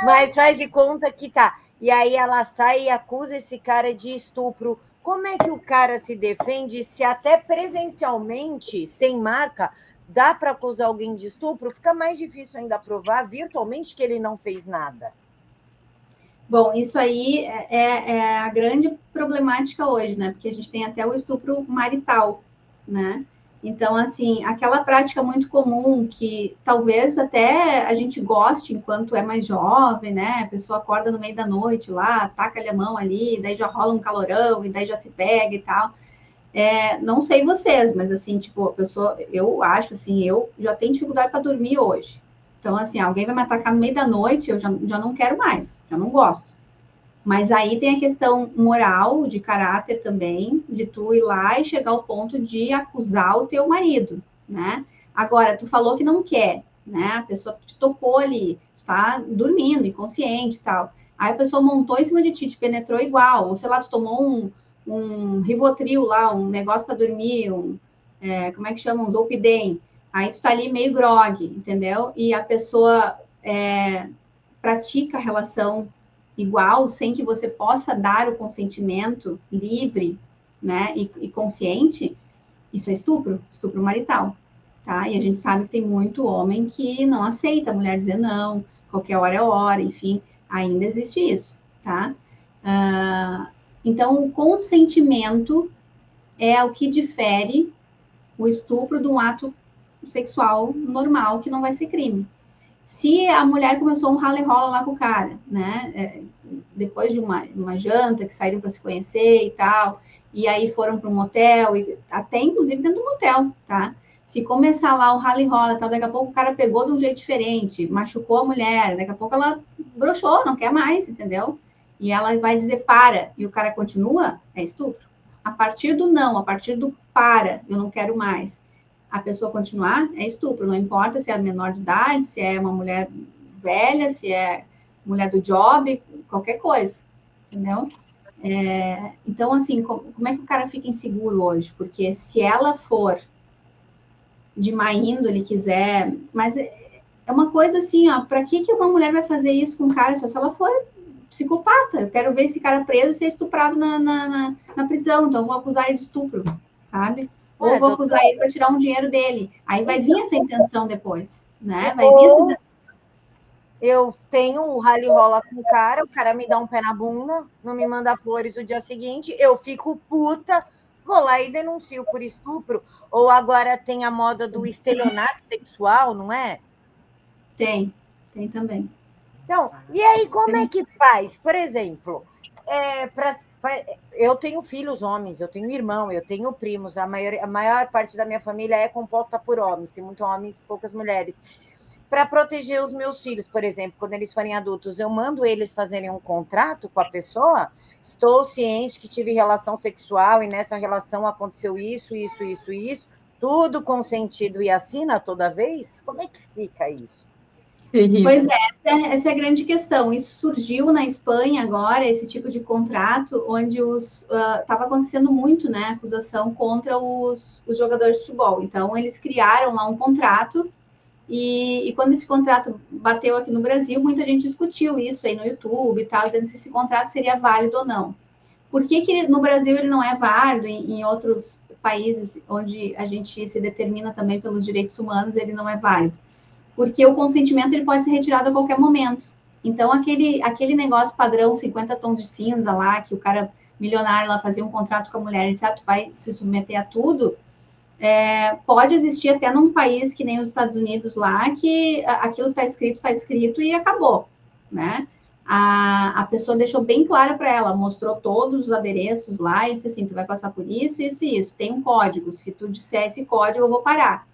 [SPEAKER 1] Mas faz de conta que tá. E aí ela sai e acusa esse cara de estupro. Como é que o cara se defende se até presencialmente, sem marca, dá para acusar alguém de estupro? Fica mais difícil ainda provar virtualmente que ele não fez nada.
[SPEAKER 2] Bom, isso aí é a grande problemática hoje, né? Porque a gente tem até o estupro marital, né? Então, assim, aquela prática muito comum que talvez até a gente goste enquanto é mais jovem, né? A pessoa acorda no meio da noite lá, taca-lhe a mão ali, daí já rola um calorão, e daí já se pega e tal. Não sei vocês, mas assim, tipo, a pessoa, eu acho assim, eu já tenho dificuldade para dormir hoje. Então, assim, alguém vai me atacar no meio da noite, eu já não quero mais, já não gosto. Mas aí tem a questão moral, de caráter também, de tu ir lá e chegar ao ponto de acusar o teu marido, né? Agora, tu falou que não quer, né? A pessoa te tocou ali, tu tá dormindo, inconsciente e tal. Aí a pessoa montou em cima de ti, te penetrou igual, ou sei lá, tu tomou um Rivotril lá, um negócio para dormir, como é que chamam? Zolpidem. Aí tu tá ali meio grogue, entendeu? E a pessoa pratica a relação igual, sem que você possa dar o consentimento livre, né, e consciente, isso é estupro marital, tá? E a gente sabe que tem muito homem que não aceita a mulher dizer não, qualquer hora é hora, enfim, ainda existe isso, tá? Então, o consentimento é o que difere o estupro de um ato sexual normal, que não vai ser crime. Se a mulher começou um rala-rola lá com o cara, né? Depois de uma janta, que saíram para se conhecer e tal, e aí foram para um motel, e até inclusive dentro do motel, tá? Se começar lá o rala-rola, tal, daqui a pouco o cara pegou de um jeito diferente, machucou a mulher, daqui a pouco ela broxou, não quer mais, entendeu? E ela vai dizer para, e o cara continua, é estupro. A partir do não, a partir do para, eu não quero mais, a pessoa continuar, é estupro. Não importa se é menor de idade, se é uma mulher velha, se é mulher do job, qualquer coisa, entendeu? Então, assim, como é que o cara fica inseguro hoje? Porque se ela for de má índole, quiser... Mas é uma coisa assim, ó, para que uma mulher vai fazer isso com um cara só se ela for psicopata? Eu quero ver esse cara preso e ser estuprado na prisão, então eu vou acusar ele de estupro, sabe? Ou vou acusar ele para tirar um dinheiro dele. Aí vai vir essa intenção depois, né? Vai vir essa intenção.
[SPEAKER 1] Eu tenho o rally-rola com o cara me dá um pé na bunda, não me manda flores o dia seguinte, eu fico puta, vou lá e denuncio por estupro. Ou agora tem a moda do estelionato sexual, não é?
[SPEAKER 2] Tem também.
[SPEAKER 1] Então, e aí como é que faz? Por exemplo, eu tenho filhos homens, eu tenho irmão, eu tenho primos, a maior parte da minha família é composta por homens, tem muitos homens e poucas mulheres. Para proteger os meus filhos, por exemplo, quando eles forem adultos, eu mando eles fazerem um contrato com a pessoa, estou ciente que tive relação sexual e nessa relação aconteceu isso, tudo consentido e assina toda vez? Como é que fica isso?
[SPEAKER 2] Pois essa é a grande questão. Isso surgiu na Espanha agora, esse tipo de contrato, onde estava acontecendo muito, né, acusação contra os jogadores de futebol. Então, eles criaram lá um contrato e quando esse contrato bateu aqui no Brasil, muita gente discutiu isso aí no YouTube e tal, dizendo se esse contrato seria válido ou não. Por que no Brasil ele não é válido, em outros países onde a gente se determina também pelos direitos humanos, ele não é válido? Porque o consentimento ele pode ser retirado a qualquer momento. Então, aquele negócio padrão 50 tons de cinza lá, que o cara milionário lá fazia um contrato com a mulher e disse, tu vai se submeter a tudo, pode existir até num país que nem os Estados Unidos lá, que aquilo que está escrito e acabou, né? A pessoa deixou bem claro para ela, mostrou todos os adereços lá e disse assim, tu vai passar por isso, isso e isso, tem um código, se tu disser esse código, eu vou parar.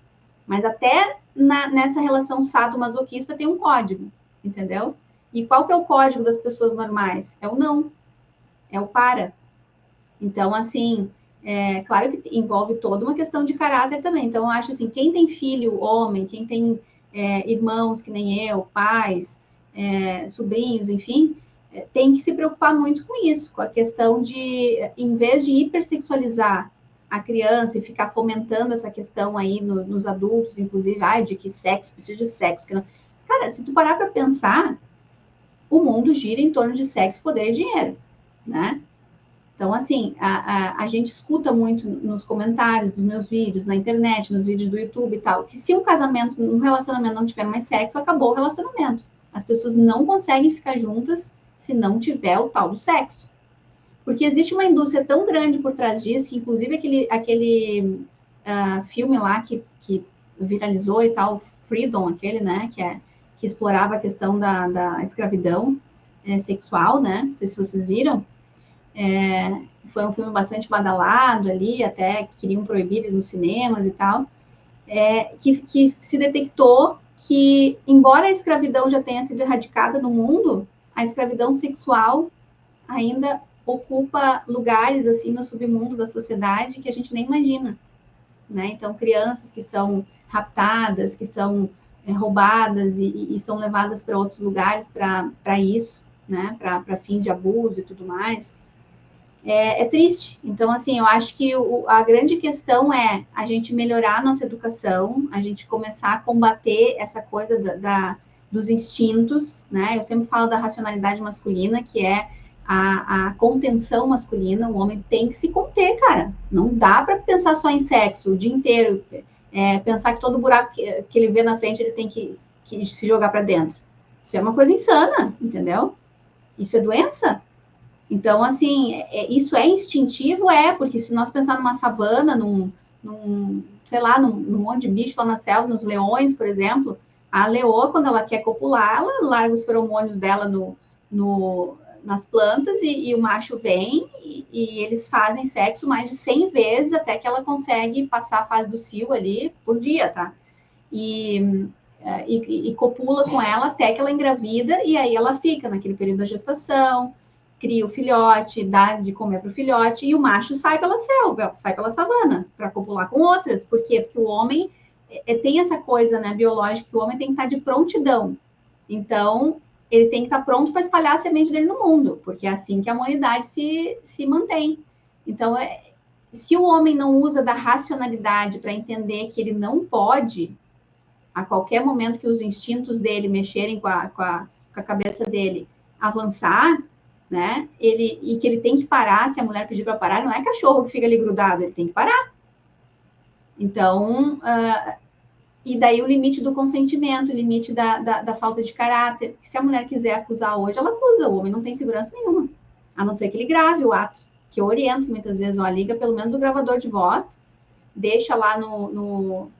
[SPEAKER 2] Mas até nessa relação sadomasoquista tem um código, entendeu? E qual que é o código das pessoas normais? É o não, é o para. Então, assim, claro que envolve toda uma questão de caráter também. Então, eu acho assim, quem tem filho, homem, quem tem irmãos que nem eu, pais, sobrinhos, enfim, tem que se preocupar muito com isso, com a questão de, em vez de hipersexualizar a criança e ficar fomentando essa questão aí nos adultos, inclusive, de que sexo, precisa de sexo. Que não... Cara, se tu parar para pensar, o mundo gira em torno de sexo, poder e dinheiro, né? Então, assim, a gente escuta muito nos comentários dos meus vídeos, na internet, nos vídeos do YouTube e tal, que se um casamento, um relacionamento não tiver mais sexo, acabou o relacionamento. As pessoas não conseguem ficar juntas se não tiver o tal do sexo. Porque existe uma indústria tão grande por trás disso, que inclusive aquele filme lá que viralizou e tal, Freedom, aquele, né, que explorava a questão da escravidão sexual, né, não sei se vocês viram, foi um filme bastante badalado ali, até queriam proibir ele nos cinemas e tal, que se detectou que, embora a escravidão já tenha sido erradicada no mundo, a escravidão sexual ainda ocupa lugares assim no submundo da sociedade que a gente nem imagina, né? Então, crianças que são raptadas, que são roubadas e são levadas para outros lugares para isso, né? Para fins de abuso e tudo mais. é triste. Então, assim, eu acho que a grande questão é a gente melhorar a nossa educação, a gente começar a combater essa coisa dos instintos, né? Eu sempre falo da racionalidade masculina, que é a contenção masculina. O homem tem que se conter, cara. Não dá para pensar só em sexo o dia inteiro, pensar que todo buraco que ele vê na frente ele tem que se jogar para dentro. Isso é uma coisa insana, entendeu? Isso é doença. Então, assim, isso é instintivo? Porque se nós pensar numa savana, sei lá, num monte de bicho lá na selva, nos leões, por exemplo, a leoa, quando ela quer copular, ela larga os feromônios dela nas plantas e o macho vem e eles fazem sexo mais de 100 vezes até que ela consegue passar a fase do cio ali por dia, tá? E copula com ela até que ela engravida e aí ela fica naquele período da gestação, cria o filhote, dá de comer para o filhote, e o macho sai pela selva, sai pela savana, para copular com outras. Por quê? Porque o homem tem essa coisa, né, biológica, que o homem tem que estar de prontidão. Então, ele tem que estar pronto para espalhar a semente dele no mundo, porque é assim que a humanidade se mantém. Então, se o homem não usa da racionalidade para entender que ele não pode, a qualquer momento que os instintos dele mexerem com a cabeça dele, avançar, né? E que ele tem que parar, se a mulher pedir para parar, não é cachorro que fica ali grudado, ele tem que parar. Então, e daí o limite do consentimento, o limite da falta de caráter. Se a mulher quiser acusar hoje, ela acusa, o homem não tem segurança nenhuma, a não ser que ele grave o ato, que eu oriento muitas vezes, liga pelo menos o gravador de voz, deixa lá no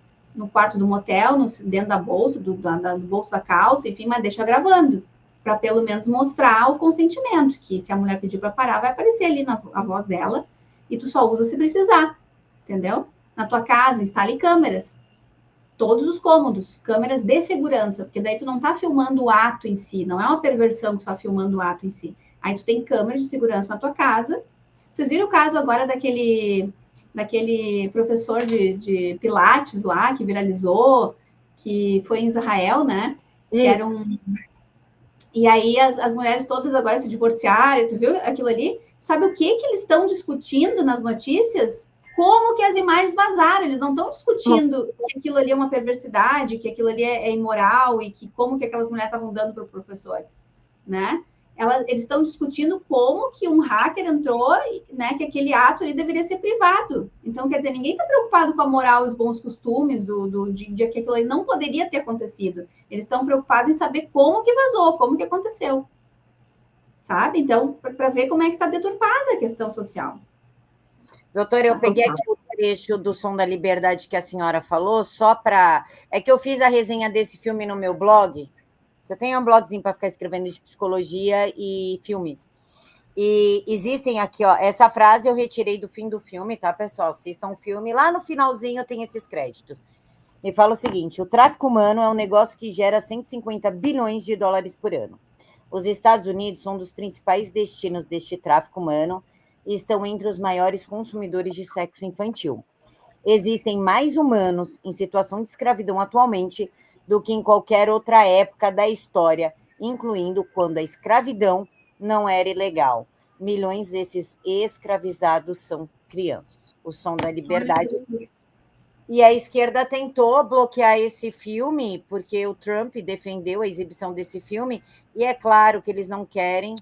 [SPEAKER 2] quarto do motel, dentro da bolsa, do bolso da calça, enfim, mas deixa gravando, para pelo menos mostrar o consentimento, que se a mulher pedir para parar, vai aparecer ali a voz dela, e tu só usa se precisar, entendeu? Na tua casa, instale câmeras, todos os cômodos, câmeras de segurança, porque daí tu não tá filmando o ato em si, não é uma perversão que tu tá filmando o ato em si. Aí tu tem câmeras de segurança na tua casa. Vocês viram o caso agora daquele professor de Pilates lá, que viralizou, que foi em Israel, né?
[SPEAKER 1] Isso.
[SPEAKER 2] Que era E aí as mulheres todas agora se divorciaram, tu viu aquilo ali? Sabe o que eles estão discutindo nas notícias? Como que as imagens vazaram, eles não estão discutindo que aquilo ali é uma perversidade, que aquilo ali é imoral e que como que aquelas mulheres estavam dando para o professor, né? Eles estão discutindo como que um hacker entrou, né, que aquele ato ali deveria ser privado. Então, quer dizer, ninguém está preocupado com a moral e os bons costumes de que aquilo ali não poderia ter acontecido. Eles estão preocupados em saber como que vazou, como que aconteceu. Sabe? Então, para ver como é que está deturpada a questão social.
[SPEAKER 1] Doutora, eu peguei aqui o trecho do Som da Liberdade que a senhora falou, só para... É que eu fiz a resenha desse filme no meu blog. Eu tenho um blogzinho para ficar escrevendo de psicologia e filme. E existem aqui, essa frase eu retirei do fim do filme, tá, pessoal? Assistam o filme, lá no finalzinho tem esses créditos. E fala o seguinte: o tráfico humano é um negócio que gera 150 bilhões de dólares por ano. Os Estados Unidos são um dos principais destinos deste tráfico humano e estão entre os maiores consumidores de sexo infantil. Existem mais humanos em situação de escravidão atualmente do que em qualquer outra época da história, incluindo quando a escravidão não era ilegal. Milhões desses escravizados são crianças. O Som da Liberdade. E a esquerda tentou bloquear esse filme, porque o Trump defendeu a exibição desse filme, e é claro que eles não querem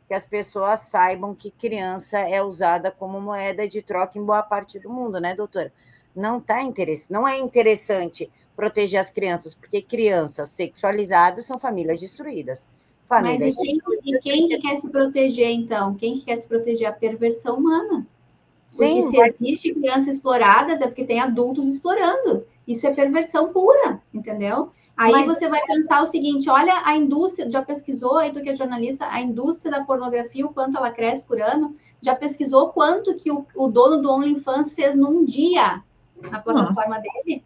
[SPEAKER 1] que as pessoas saibam que criança é usada como moeda de troca em boa parte do mundo, né, doutora? Não é interessante proteger as crianças, porque crianças sexualizadas são famílias destruídas.
[SPEAKER 2] Mas quem que quer se proteger, então? Quem que quer se proteger? A perversão humana. Porque se existe crianças exploradas, é porque tem adultos explorando. Isso é perversão pura, entendeu? Aí você vai pensar o seguinte: olha, a indústria, já pesquisou, aí tu que é jornalista, a indústria da pornografia, o quanto ela cresce por ano, já pesquisou quanto que o dono do OnlyFans fez num dia na plataforma dele?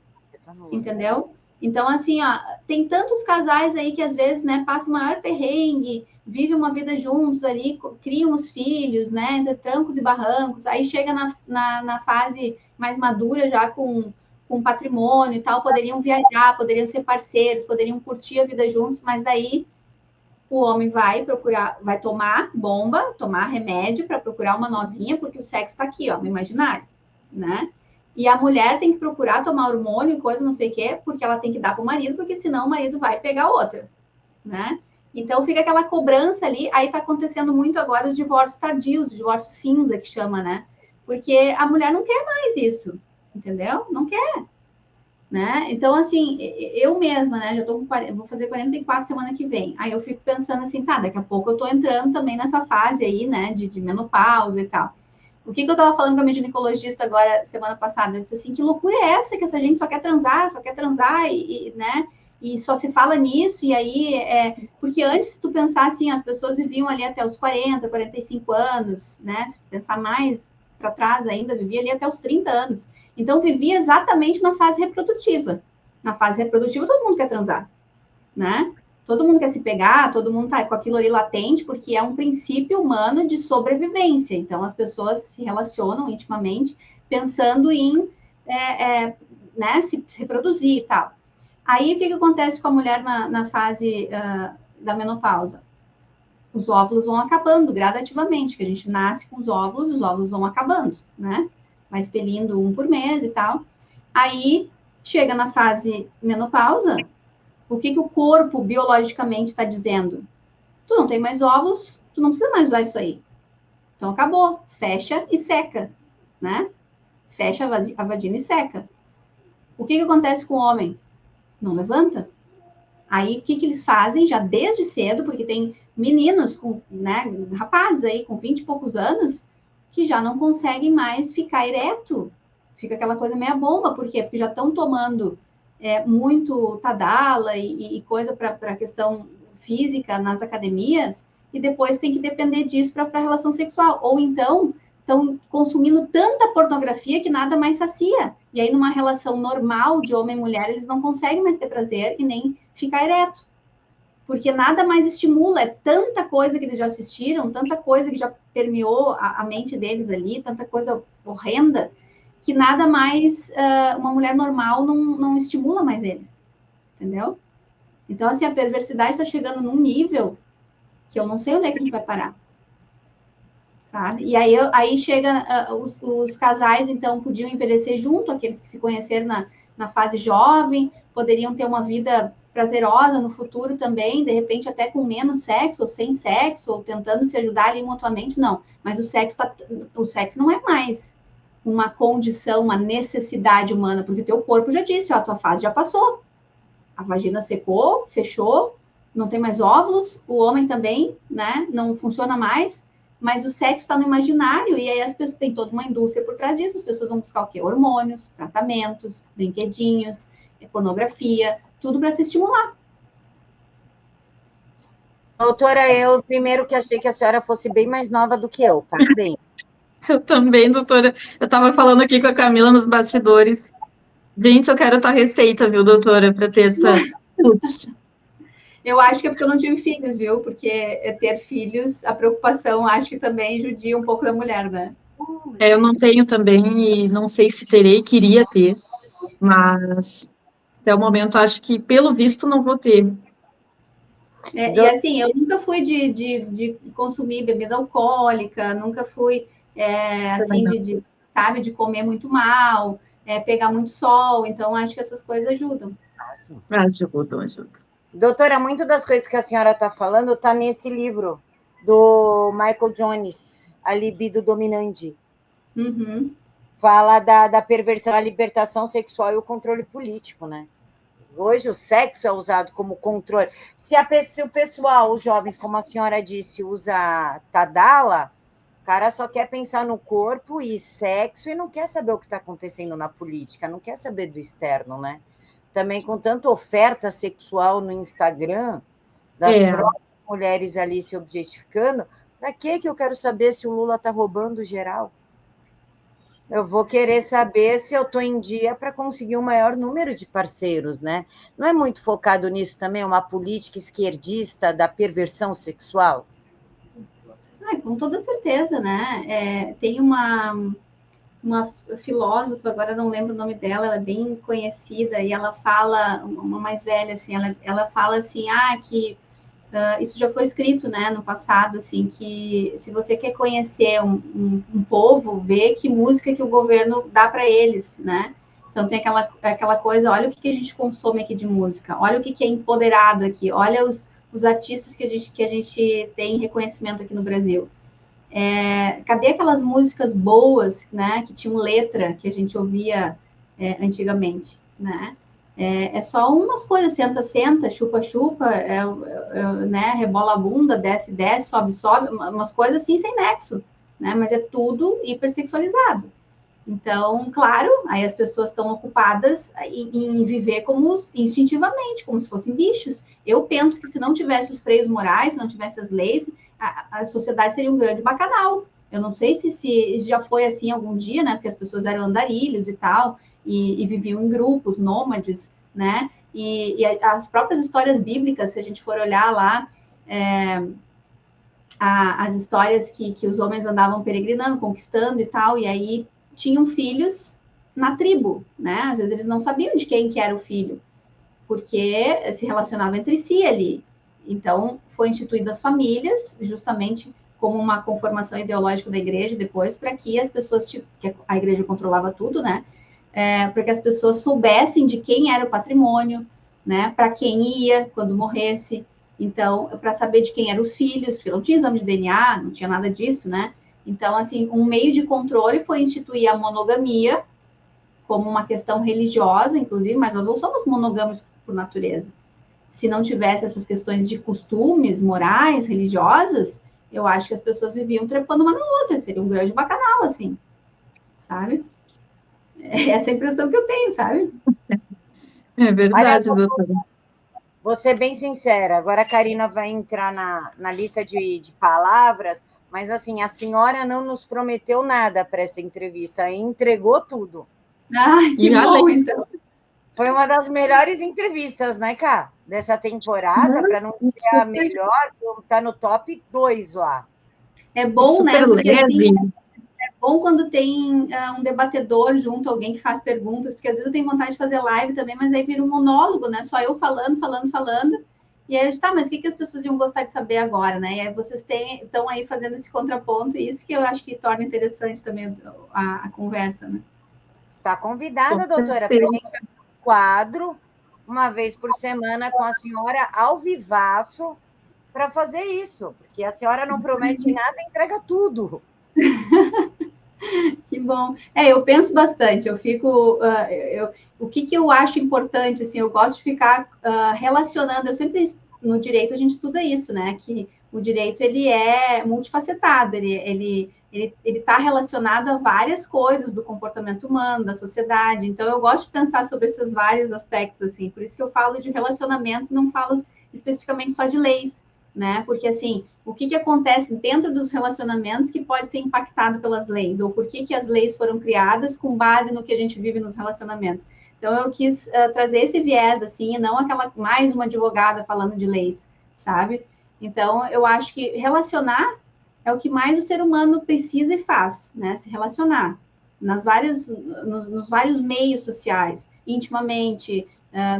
[SPEAKER 2] Entendeu? Então, assim, tem tantos casais aí que às vezes, né, passam o maior perrengue, vivem uma vida juntos ali, criam os filhos, né, entre trancos e barrancos, aí chega na fase mais madura já com patrimônio e tal, poderiam viajar, poderiam ser parceiros, poderiam curtir a vida juntos, mas daí o homem vai tomar bomba, tomar remédio para procurar uma novinha, porque o sexo está aqui, ó, no imaginário, né? E a mulher tem que procurar tomar hormônio e coisa, não sei o quê, porque ela tem que dar para o marido, porque senão o marido vai pegar outra, né? Então fica aquela cobrança ali, aí tá acontecendo muito agora os divórcios tardios, o divórcio cinza que chama, né? Porque a mulher não quer mais isso, entendeu? Não quer, né? Então, assim, eu mesma, né, já tô com 40, vou fazer 44 semana que vem. Aí eu fico pensando assim, tá, daqui a pouco eu tô entrando também nessa fase aí, né, de menopausa e tal. O que eu tava falando com a minha ginecologista agora, semana passada? Eu disse assim, que loucura é essa que essa gente só quer transar né? E só se fala nisso, e aí, porque antes, se tu pensar assim, as pessoas viviam ali até os 40, 45 anos, né? Se pensar mais para trás ainda, vivia ali até os 30 anos. Então, vivia exatamente na fase reprodutiva. Na fase reprodutiva, todo mundo quer transar, né? Todo mundo quer se pegar, todo mundo tá com aquilo ali latente, porque é um princípio humano de sobrevivência. Então, as pessoas se relacionam intimamente pensando em né, se reproduzir e tal. Aí, o que acontece com a mulher na fase da menopausa? Os óvulos vão acabando gradativamente, que a gente nasce com os óvulos vão acabando, né? Vai expelindo um por mês e tal. Aí, chega na fase menopausa, o que o corpo biologicamente está dizendo? Tu não tem mais óvulos, tu não precisa mais usar isso aí. Então, acabou. Fecha e seca, né? Fecha a vagina e seca. O que acontece com o homem? Não levanta. Aí, o que eles fazem já desde cedo, porque tem meninos, né, rapazes aí com 20 e poucos anos, que já não conseguem mais ficar ereto. Fica aquela coisa meia bomba. Por quê? Porque já estão tomando muito Tadala e coisa para a questão física nas academias, e depois tem que depender disso para a relação sexual. Ou então, estão consumindo tanta pornografia que nada mais sacia. E aí, numa relação normal de homem e mulher, eles não conseguem mais ter prazer e nem ficar ereto. Porque nada mais estimula, é tanta coisa que eles já assistiram, tanta coisa que já permeou a mente deles ali, tanta coisa horrenda, que nada mais, uma mulher normal não estimula mais eles, entendeu? Então, assim, a perversidade está chegando num nível que eu não sei onde é que a gente vai parar, sabe? E aí chega, os casais, então, podiam envelhecer junto, aqueles que se conheceram na fase jovem, poderiam ter uma vida prazerosa no futuro também, de repente até com menos sexo, ou sem sexo, ou tentando se ajudar ali mutuamente, não. Mas o sexo não é mais uma condição, uma necessidade humana, porque o teu corpo já disse, ó, a tua fase já passou. A vagina secou, fechou, não tem mais óvulos, o homem também, né, não funciona mais, mas o sexo está no imaginário, e aí as pessoas têm toda uma indústria por trás disso, as pessoas vão buscar o quê? Hormônios, tratamentos, brinquedinhos, pornografia, tudo para se estimular.
[SPEAKER 1] Doutora, eu primeiro que achei que a senhora fosse bem mais nova do que eu, parabéns.
[SPEAKER 3] Eu também, doutora. Eu estava falando aqui com a Camila nos bastidores. Gente, eu quero a tua receita, viu, doutora, para ter essa.
[SPEAKER 2] Eu acho que é porque eu não tive filhos, viu? Porque ter filhos, a preocupação, acho que também judia um pouco da mulher, né?
[SPEAKER 3] Eu não tenho também e não sei se terei, queria ter, mas até o momento acho que, pelo visto, não vou ter.
[SPEAKER 2] E assim, eu nunca fui de consumir bebida alcoólica, nunca fui assim sabe, de comer muito mal, pegar muito sol, então acho que essas coisas ajudam.
[SPEAKER 3] Ajudam.
[SPEAKER 1] Doutora, muito das coisas que a senhora está falando está nesse livro do Michael Jones, A Libido Dominante.
[SPEAKER 2] Uhum.
[SPEAKER 1] Fala da perversão, a libertação sexual e o controle político, né? Hoje o sexo é usado como controle. Se o pessoal, os jovens, como a senhora disse, usa Tadala, o cara só quer pensar no corpo e sexo e não quer saber o que está acontecendo na política, não quer saber do externo, né? Também com tanta oferta sexual no Instagram, das próprias mulheres ali se objetificando, para que eu quero saber se o Lula está roubando geral? Eu vou querer saber se eu estou em dia para conseguir um maior número de parceiros, né? Não é muito focado nisso também, uma política esquerdista da perversão sexual?
[SPEAKER 2] Com toda certeza, né? Tem uma filósofa, agora não lembro o nome dela, ela é bem conhecida, e ela fala, uma mais velha, assim, ela fala assim, que isso já foi escrito, né, no passado, assim, que se você quer conhecer um povo, vê que música que o governo dá para eles, né? Então tem aquela coisa, olha o que a gente consome aqui de música, olha o que é empoderado aqui, olha os artistas que a gente tem reconhecimento aqui no Brasil. Cadê aquelas músicas boas, né, que tinham letra, que a gente ouvia antigamente, né? É só umas coisas, senta, senta, chupa, chupa, né, rebola a bunda, desce, desce, sobe, sobe, umas coisas assim sem nexo, né? Mas é tudo hipersexualizado. Então, claro, aí as pessoas estão ocupadas em viver como instintivamente, como se fossem bichos. Eu penso que se não tivesse os freios morais, se não tivesse as leis, a sociedade seria um grande bacanal. Eu não sei se já foi assim algum dia, né? Porque as pessoas eram andarilhos e tal, e viviam em grupos, nômades, né? E as próprias histórias bíblicas, se a gente for olhar lá, as histórias que os homens andavam peregrinando, conquistando e tal, e aí tinham filhos na tribo, né? Às vezes eles não sabiam de quem que era o filho, porque se relacionavam entre si ali. Então, foi instituído as famílias, justamente como uma conformação ideológica da igreja depois, para que as pessoas, que a igreja controlava tudo, né? Para que as pessoas soubessem de quem era o patrimônio, né? Para quem ia quando morresse. Então, para saber de quem eram os filhos, porque não tinha exame de DNA, não tinha nada disso, né? Então, assim, um meio de controle foi instituir a monogamia como uma questão religiosa, inclusive, mas nós não somos monogâmicos por natureza. Se não tivesse essas questões de costumes, morais, religiosas, eu acho que as pessoas viviam trepando uma na outra, seria um grande bacanal, assim, sabe? É essa a impressão que eu tenho, sabe?
[SPEAKER 3] É verdade, doutora.
[SPEAKER 1] Vou ser bem sincera, agora a Karina vai entrar na lista de palavras, mas assim, a senhora não nos prometeu nada para essa entrevista, entregou tudo.
[SPEAKER 2] Ai, que bom, então.
[SPEAKER 1] Foi uma das melhores entrevistas, né, Cá? Dessa temporada, para não ser a melhor, tá no top 2 lá.
[SPEAKER 2] É bom, né? Porque assim, é bom quando tem um debatedor junto, alguém que faz perguntas, porque às vezes eu tenho vontade de fazer live também, mas aí vira um monólogo, né? Só eu falando. E aí, tá, mas o que as pessoas iam gostar de saber agora, né? E aí vocês estão aí fazendo esse contraponto, e isso que eu acho que torna interessante também a conversa, né?
[SPEAKER 1] Está convidada, doutora, para a gente fazer um quadro, uma vez por semana, com a senhora ao vivaço, para fazer isso, porque a senhora não promete nada, entrega tudo.
[SPEAKER 2] Que bom. Eu penso bastante, eu fico... o que eu acho importante, assim, eu gosto de ficar relacionando, eu sempre, no direito, a gente estuda isso, né, que o direito, ele é multifacetado, ele está relacionado a várias coisas do comportamento humano, da sociedade, então eu gosto de pensar sobre esses vários aspectos, assim, por isso que eu falo de relacionamentos, não falo especificamente só de leis, né? Porque, assim, o que acontece dentro dos relacionamentos que pode ser impactado pelas leis, ou por que as leis foram criadas com base no que a gente vive nos relacionamentos. Então, eu quis trazer esse viés, assim, e não mais uma advogada falando de leis, sabe? Então, eu acho que relacionar é o que mais o ser humano precisa e faz, né? Se relacionar nos vários meios sociais, intimamente,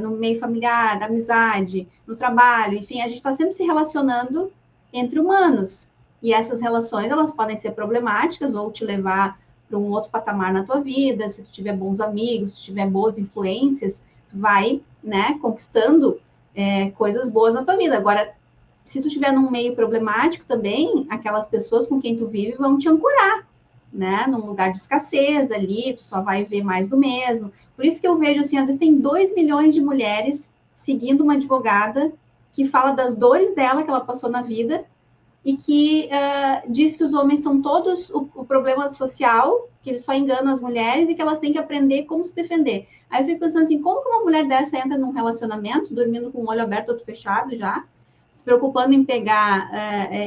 [SPEAKER 2] no meio familiar, na amizade, no trabalho, enfim, a gente está sempre se relacionando entre humanos. E essas relações, elas podem ser problemáticas ou te levar para um outro patamar na tua vida, se tu tiver bons amigos, se tu tiver boas influências, tu vai, né, conquistando coisas boas na tua vida. Agora, se tu estiver num meio problemático também, aquelas pessoas com quem tu vive vão te ancorar, né, num lugar de escassez ali, tu só vai ver mais do mesmo. Por isso que eu vejo, assim, às vezes tem 2 milhões de mulheres seguindo uma advogada que fala das dores dela que ela passou na vida e que diz que os homens são todos o problema social, que eles só enganam as mulheres e que elas têm que aprender como se defender. Aí eu fico pensando assim, como que uma mulher dessa entra num relacionamento, dormindo com um olho aberto, outro fechado já, se preocupando em pegar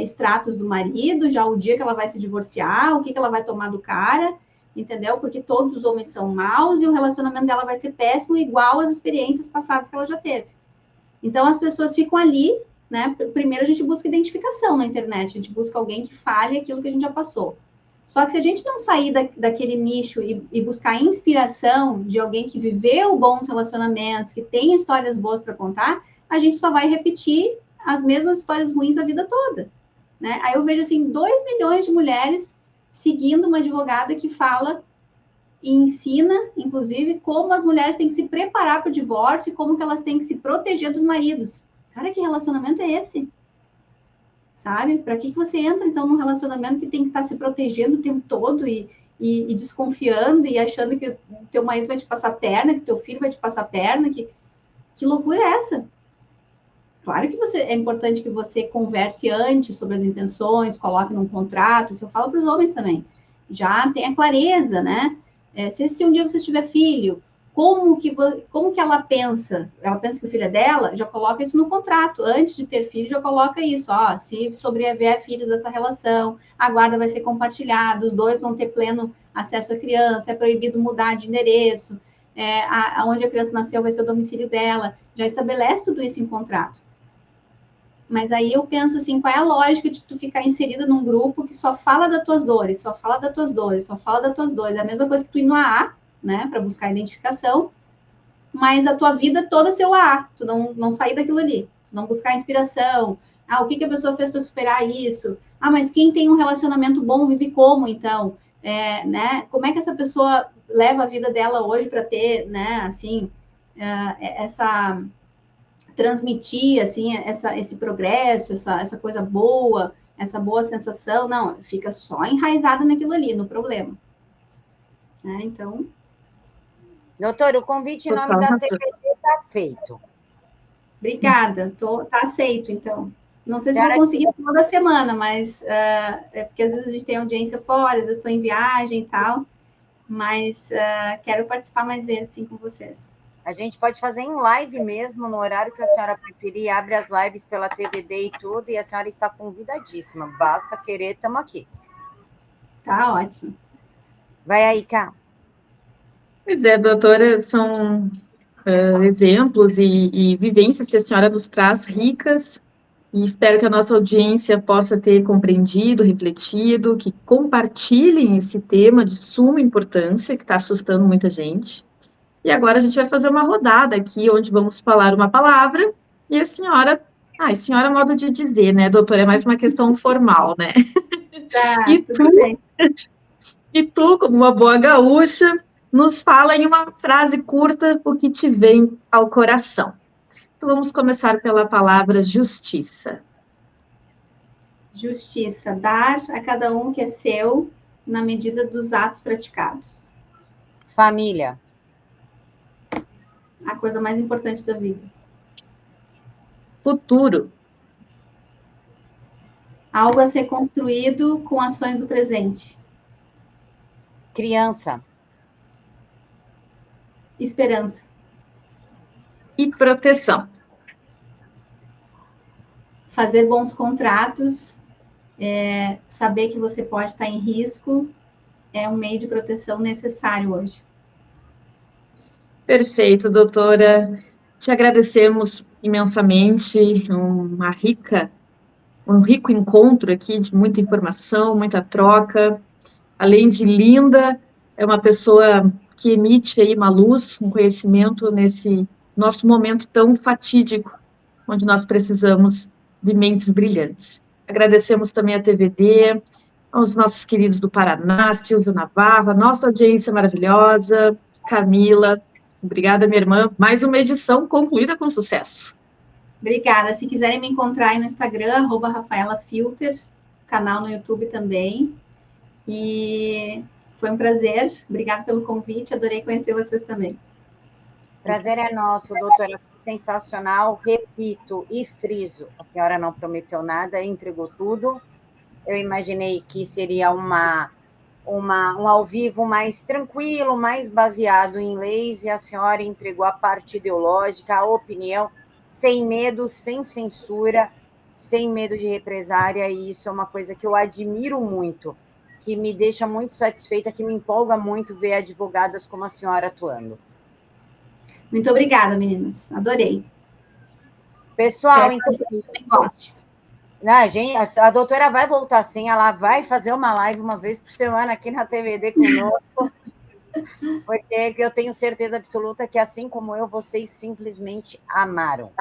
[SPEAKER 2] extratos do marido, já o dia que ela vai se divorciar, o que ela vai tomar do cara, entendeu? Porque todos os homens são maus e o relacionamento dela vai ser péssimo, igual às experiências passadas que ela já teve. Então, as pessoas ficam ali, né? Primeiro, a gente busca identificação na internet, a gente busca alguém que fale aquilo que a gente já passou. Só que se a gente não sair daquele nicho e buscar inspiração de alguém que viveu bons relacionamentos, que tem histórias boas para contar, a gente só vai repetir as mesmas histórias ruins a vida toda, né? Aí eu vejo, assim, 2 milhões de mulheres seguindo uma advogada que fala e ensina, inclusive, como as mulheres têm que se preparar para o divórcio e como que elas têm que se proteger dos maridos. Cara, que relacionamento é esse? Sabe? Para que você entra, então, num relacionamento que tem que estar se protegendo o tempo todo e desconfiando e achando que o teu marido vai te passar perna, que teu filho vai te passar perna? Que loucura é essa? Claro que é importante que você converse antes sobre as intenções, coloque num contrato, isso eu falo para os homens também. Já tenha clareza, né? Se um dia você tiver filho, como que ela pensa? Ela pensa que o filho é dela? Já coloca isso no contrato. Antes de ter filho, já coloca isso. Ó, se sobreviver filhos dessa relação, a guarda vai ser compartilhada, os dois vão ter pleno acesso à criança, é proibido mudar de endereço, onde a criança nasceu vai ser o domicílio dela. Já estabelece tudo isso em contrato. Mas aí eu penso assim, qual é a lógica de tu ficar inserida num grupo que só fala das tuas dores, só fala das tuas dores, só fala das tuas dores. É a mesma coisa que tu ir no AA, né, para buscar identificação, mas a tua vida toda é seu AA, tu não sair daquilo ali, tu não buscar inspiração. Ah, o que a pessoa fez para superar isso? Ah, mas quem tem um relacionamento bom vive como, então? Né? Como é que essa pessoa leva a vida dela hoje para ter, né, assim, essa... transmitir, assim, esse progresso, essa coisa boa, essa boa sensação, não, fica só enraizada naquilo ali, no problema. Então...
[SPEAKER 1] Doutor, o convite em nome da TVD está feito.
[SPEAKER 2] Obrigada, tá aceito, então. Não sei se vou conseguir toda semana, mas é porque às vezes a gente tem audiência fora, às vezes estou em viagem e tal, mas quero participar mais vezes, sim, com vocês.
[SPEAKER 1] A gente pode fazer em live mesmo, no horário que a senhora preferir, abre as lives pela TVD e tudo, e a senhora está convidadíssima. Basta querer, estamos aqui.
[SPEAKER 2] Tá ótimo.
[SPEAKER 1] Vai aí, Cá.
[SPEAKER 3] Pois é, doutora, são exemplos e vivências que a senhora nos traz ricas, e espero que a nossa audiência possa ter compreendido, refletido, que compartilhem esse tema de suma importância, que está assustando muita gente. E agora a gente vai fazer uma rodada aqui, onde vamos falar uma palavra, e a senhora... senhora é modo de dizer, né, doutora? É mais uma questão formal, né?
[SPEAKER 2] Tá, tudo bem.
[SPEAKER 3] E tu, como uma boa gaúcha, nos fala em uma frase curta o que te vem ao coração. Então, vamos começar pela palavra justiça.
[SPEAKER 2] Justiça, dar a cada um que é seu, na medida dos atos praticados.
[SPEAKER 1] Família.
[SPEAKER 2] A coisa mais importante da vida.
[SPEAKER 3] Futuro.
[SPEAKER 2] Algo a ser construído com ações do presente.
[SPEAKER 1] Criança.
[SPEAKER 2] Esperança.
[SPEAKER 3] E proteção.
[SPEAKER 2] Fazer bons contratos, saber que você pode estar em risco, é um meio de proteção necessário hoje.
[SPEAKER 3] Perfeito, doutora. Te agradecemos imensamente, um rico encontro aqui de muita informação, muita troca. Além de linda, é uma pessoa que emite aí uma luz, um conhecimento nesse nosso momento tão fatídico, onde nós precisamos de mentes brilhantes. Agradecemos também a TVD, aos nossos queridos do Paraná, Silvio Navarro, a nossa audiência maravilhosa, Camila. Obrigada, minha irmã. Mais uma edição concluída com sucesso.
[SPEAKER 2] Obrigada. Se quiserem me encontrar aí no Instagram, @RafaelaFilter, canal no YouTube também. E foi um prazer. Obrigada pelo convite. Adorei conhecer vocês também.
[SPEAKER 1] Prazer é nosso, doutora. Sensacional. Repito e friso. A senhora não prometeu nada, entregou tudo. Eu imaginei que seria um ao vivo mais tranquilo, mais baseado em leis, e a senhora entregou a parte ideológica, a opinião, sem medo, sem censura, sem medo de represária, e isso é uma coisa que eu admiro muito, que me deixa muito satisfeita, que me empolga muito ver advogadas como a senhora atuando.
[SPEAKER 2] Muito obrigada, meninas. Adorei.
[SPEAKER 1] Pessoal, então... A doutora vai voltar sim, ela vai fazer uma live uma vez por semana aqui na TVD conosco, porque eu tenho certeza absoluta que, assim como eu, vocês simplesmente amaram.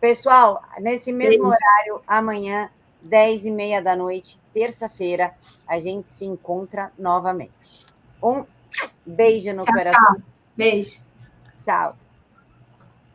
[SPEAKER 1] Pessoal, nesse mesmo horário, amanhã, 10h30 da noite, terça-feira, a gente se encontra novamente. Um beijo no coração.
[SPEAKER 2] Tchau. Beijo.
[SPEAKER 1] Tchau.